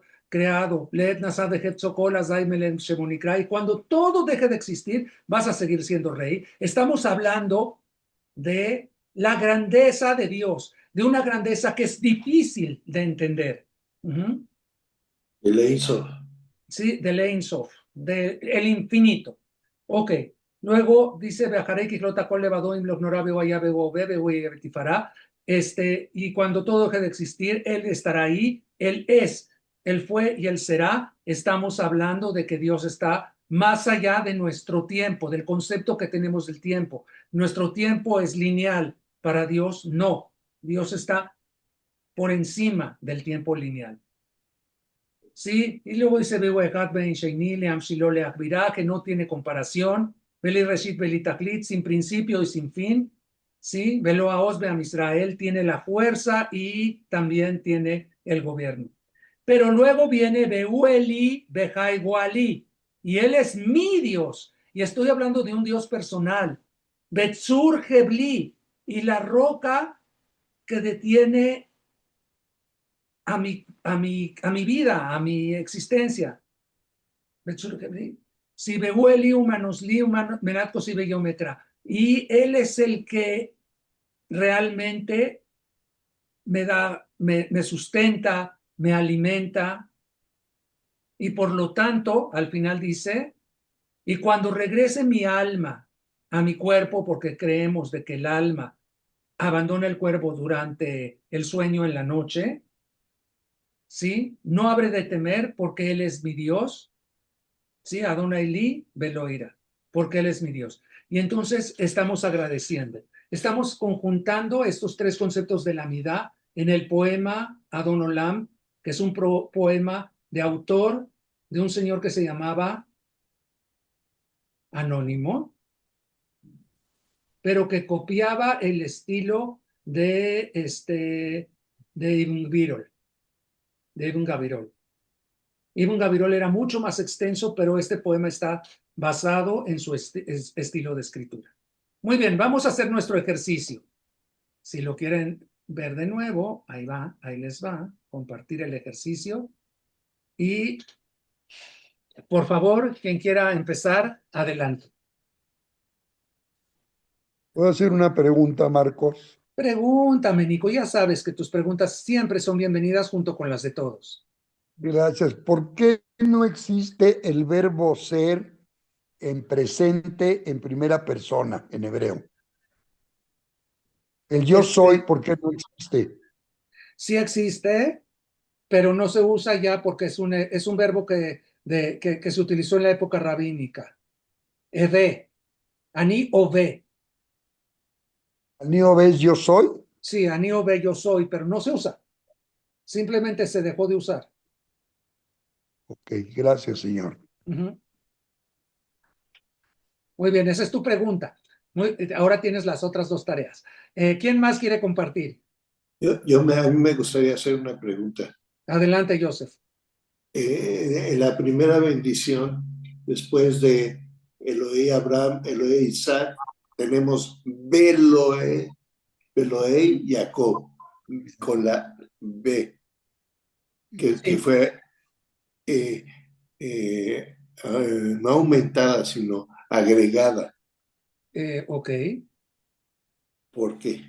Y cuando todo deje de existir, vas a seguir siendo rey. Estamos hablando de la grandeza de Dios, de una grandeza que es difícil de entender. El hizo. Sí, del Ein Sof, del infinito. Ok, luego dice, y cuando todo deje de existir, Él estará ahí, Él es, Él fue y Él será. Estamos hablando de que Dios está más allá de nuestro tiempo, del concepto que tenemos del tiempo. Nuestro tiempo es lineal, para Dios no. Dios está por encima del tiempo lineal. ¿Sí? Y luego dice, que no tiene comparación, sin principio y sin fin, ¿sí? Velo a Osbeam Israel tiene la fuerza y también tiene el gobierno. Pero luego viene Beueli, Behaiguali, y él es mi Dios, y estoy hablando de un Dios personal, Betzur Gebli, y la roca que detiene a mi vida, a mi existencia. Si Behueli humanos li menatko si geometra. Y él es el que realmente me da, me sustenta, me alimenta. Y por lo tanto, al final dice, y cuando regrese mi alma a mi cuerpo, porque creemos de que el alma abandona el cuerpo durante el sueño en la noche, ¿sí? No habré de temer porque Él es mi Dios Sí, Adonai Li Beloira, porque Él es mi Dios. Y entonces estamos agradeciendo. Estamos conjuntando estos tres conceptos de la amidad en el poema Adon Olam, que es un poema de autor de un señor que se llamaba Anónimo, pero que copiaba el estilo de Ibn Birol, de Ibn Gabirol. Ibn Gabirol era mucho más extenso, pero este poema está basado en su estilo de escritura. Muy bien, vamos a hacer nuestro ejercicio. Si lo quieren ver de nuevo, ahí va, ahí les va, compartir el ejercicio. Y por favor, quien quiera empezar, adelante. ¿Puedo hacer una pregunta, Marcos? Pregúntame, Nico, ya sabes que tus preguntas siempre son bienvenidas junto con las de todos. Gracias. ¿Por qué no existe el verbo ser en presente en primera persona en hebreo? El yo soy, ¿por qué no existe? Sí existe, pero no se usa ya porque es un verbo que se utilizó en la época rabínica. Eve, ani ove. ¿Al ves yo soy? Sí, ani ove yo soy, pero no se usa. Simplemente se dejó de usar. Ok, gracias, señor. Muy bien, esa es tu pregunta. Ahora tienes las otras dos tareas. ¿Quién más quiere compartir? A mí me gustaría hacer una pregunta. Adelante, Joseph. En la primera bendición, después de Eloé Abraham, Eloé Isaac, tenemos Beloé, Beloé Jacob, con la B, que fue no aumentada, sino agregada. Ok, ¿Por qué?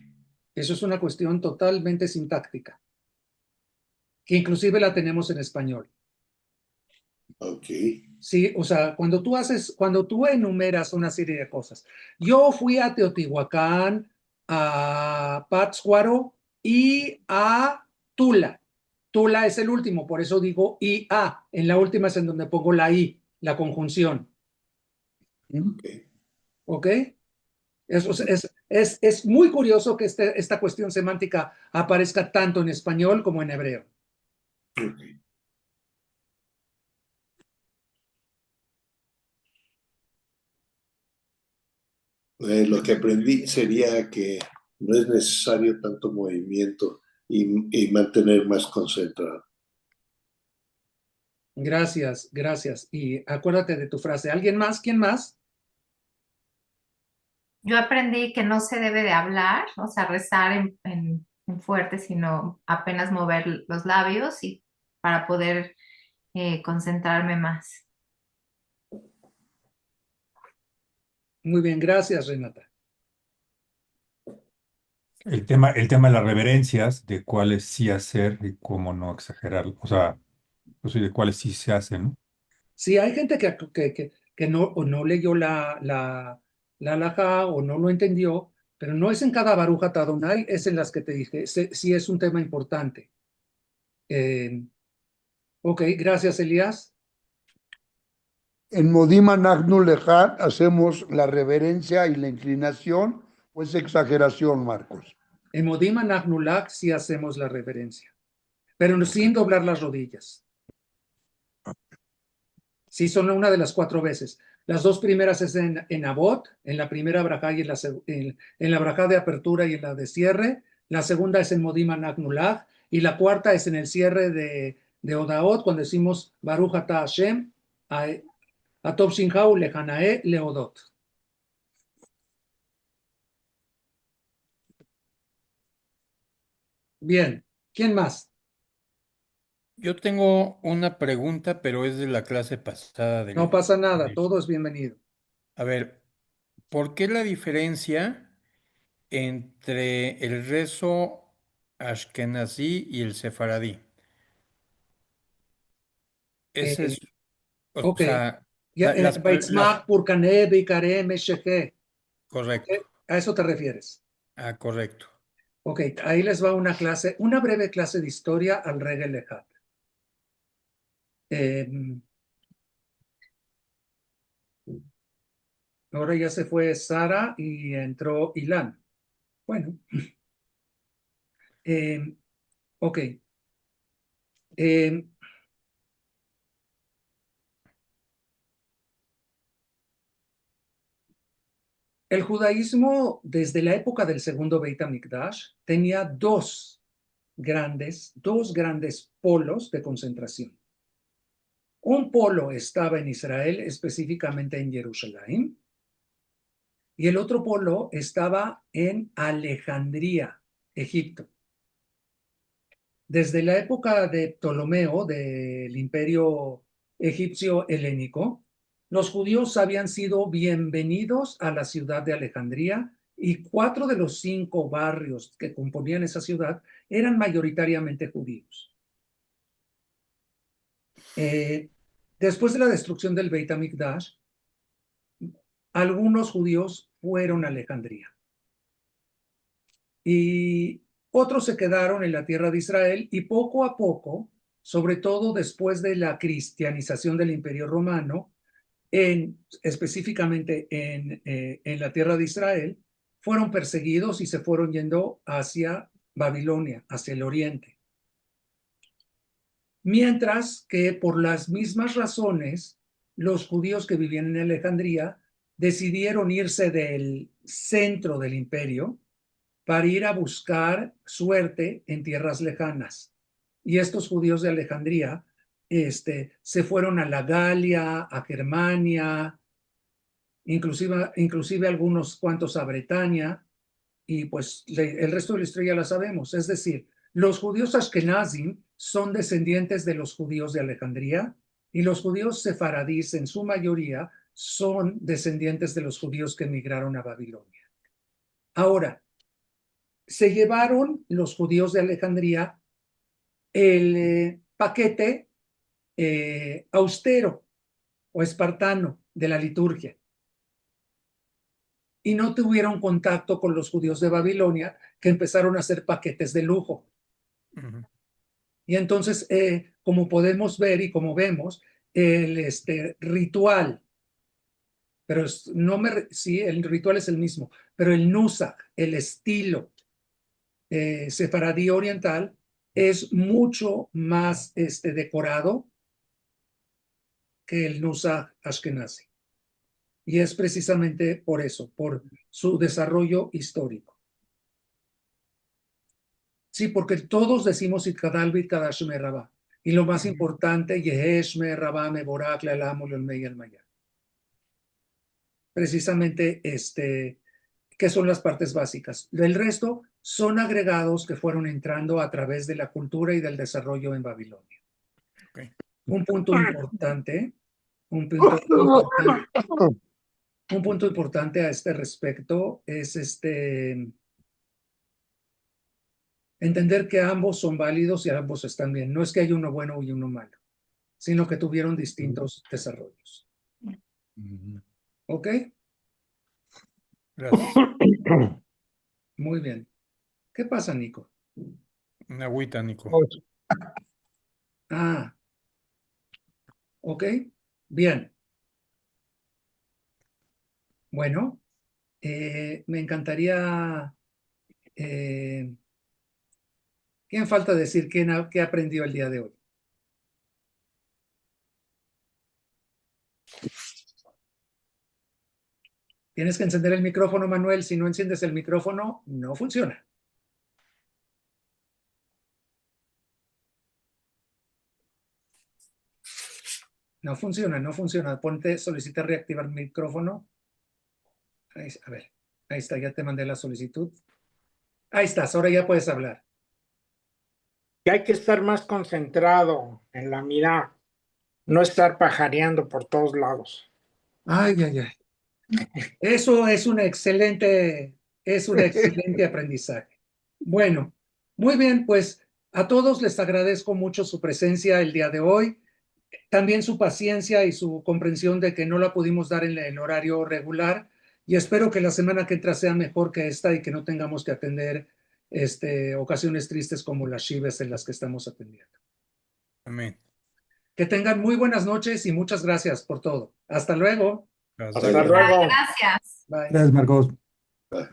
eso es una cuestión totalmente sintáctica, que inclusive la tenemos en español. Ok. Sí, o sea, cuando tú enumeras una serie de cosas. Yo fui a Teotihuacán, a Pátzcuaro y a Tula. Tula es el último, por eso digo IA. En la última es en donde pongo la I, la conjunción. Ok. ¿Ok? Es muy curioso que esta cuestión semántica aparezca tanto en español como en hebreo. Ok. Lo que aprendí sería que no es necesario tanto movimiento y mantener más concentrado. Gracias, gracias. Y acuérdate de tu frase. ¿Alguien más? ¿Quién más? Yo aprendí que no se debe de hablar, o sea, rezar en fuerte, sino apenas mover los labios y para poder concentrarme más. Muy bien, gracias, Renata. El tema de las reverencias, de cuáles sí hacer y cómo no exagerar, o sea, pues sí, de cuáles sí se hacen, ¿no? Sí, hay gente que no, o no leyó la halajá o no lo entendió, pero no es en cada Baruch Adonai, es en las que te dije. Sí es un tema importante. Ok, gracias, Elías. En Modima Nagnu Leján hacemos la reverencia y la inclinación, pues exageración, Marcos. En Modima Nachnulak sí hacemos la reverencia, pero sin doblar las rodillas. Sí, son una de las 4 veces. Las dos primeras es en Abot, en la primera brajá y en la brajá de apertura y en la de cierre. La segunda es en Modima Nachnulak y la cuarta es en el cierre de Odaot, cuando decimos Baruch Ata Hashem, Atov Shinhau Lejanae Leodot. Bien, ¿quién más? Yo tengo una pregunta, pero es de la clase pasada No pasa nada, todo es bienvenido. A ver, ¿por qué la diferencia entre el rezo ashkenazí y el sefaradí? Ese Eh, es, o ok, sea, ya, Baitzmach, Purkané, Beikare, Meshecheh. correcto, ¿A eso te refieres? correcto. Ok, ahí les va una breve clase de historia al Regel Ejat. Ahora ya se fue Sara y entró Ilan. Bueno, ok. Eh, el judaísmo, desde la época del segundo Beit HaMikdash, tenía dos grandes polos de concentración. Un polo estaba en Israel, específicamente en Jerusalén, y el otro polo estaba en Alejandría, Egipto. Desde la época de Ptolomeo, del imperio egipcio helénico, los judíos habían sido bienvenidos a la ciudad de Alejandría y 4 de los 5 barrios que componían esa ciudad eran mayoritariamente judíos. Después de la destrucción del Beit HaMikdash, algunos judíos fueron a Alejandría y otros se quedaron en la tierra de Israel y poco a poco, sobre todo después de la cristianización del Imperio Romano, específicamente en la tierra de Israel, fueron perseguidos y se fueron yendo hacia Babilonia, hacia el oriente. Mientras que por las mismas razones, los judíos que vivían en Alejandría decidieron irse del centro del imperio para ir a buscar suerte en tierras lejanas. Y estos judíos de Alejandría se fueron a la Galia, a Germania, inclusive algunos cuantos a Bretaña, y pues el resto de la historia la sabemos. Es decir, los judíos ashkenazim son descendientes de los judíos de Alejandría y los judíos sefaradíes en su mayoría son descendientes de los judíos que emigraron a Babilonia. Ahora, se llevaron los judíos de Alejandría el paquete austero o espartano de la liturgia y no tuvieron contacto con los judíos de Babilonia, que empezaron a hacer paquetes de lujo. Y entonces, como podemos ver y como vemos, el ritual, pero sí, el ritual es el mismo, pero el nusach, el estilo sefaradí oriental, es mucho más decorado que el nusach ashkenazi. Y es precisamente por eso, por su desarrollo histórico. Sí, porque todos decimos Itkadal B'Itkadash Me Rabá. Y lo más importante, Yehesh Me Rabá Me Borak Le'alam U'Le'olmei Al-Mayar. Precisamente, ¿qué son las partes básicas? El resto son agregados que fueron entrando a través de la cultura y del desarrollo en Babilonia. Okay. Un punto importante a este respecto es entender que ambos son válidos y ambos están bien. No es que hay uno bueno y uno malo, sino que tuvieron distintos desarrollos. ¿Ok? Gracias. Muy bien. ¿Qué pasa, Nico? Una agüita, Nico. Ah, ok. Bien. Bueno, me encantaría... ¿quién falta decir qué aprendió el día de hoy? Tienes que encender el micrófono, Manuel. Si no enciendes el micrófono, no funciona. No funciona. Solicita reactivar el micrófono. A ver, ahí está, ya te mandé la solicitud. Ahí estás, ahora ya puedes hablar. Que hay que estar más concentrado en la mirada, no estar pajareando por todos lados. Ay. Eso es un excelente aprendizaje. Bueno, muy bien, pues a todos les agradezco mucho su presencia el día de hoy, también su paciencia y su comprensión de que no la pudimos dar en el horario regular y espero que la semana que entra sea mejor que esta y que no tengamos que atender ocasiones tristes como las shives en las que estamos atendiendo. Amén. Que tengan muy buenas noches y muchas gracias por todo. Hasta luego. Gracias. Hasta luego. Gracias. Bye. Gracias, Marcos. Ah.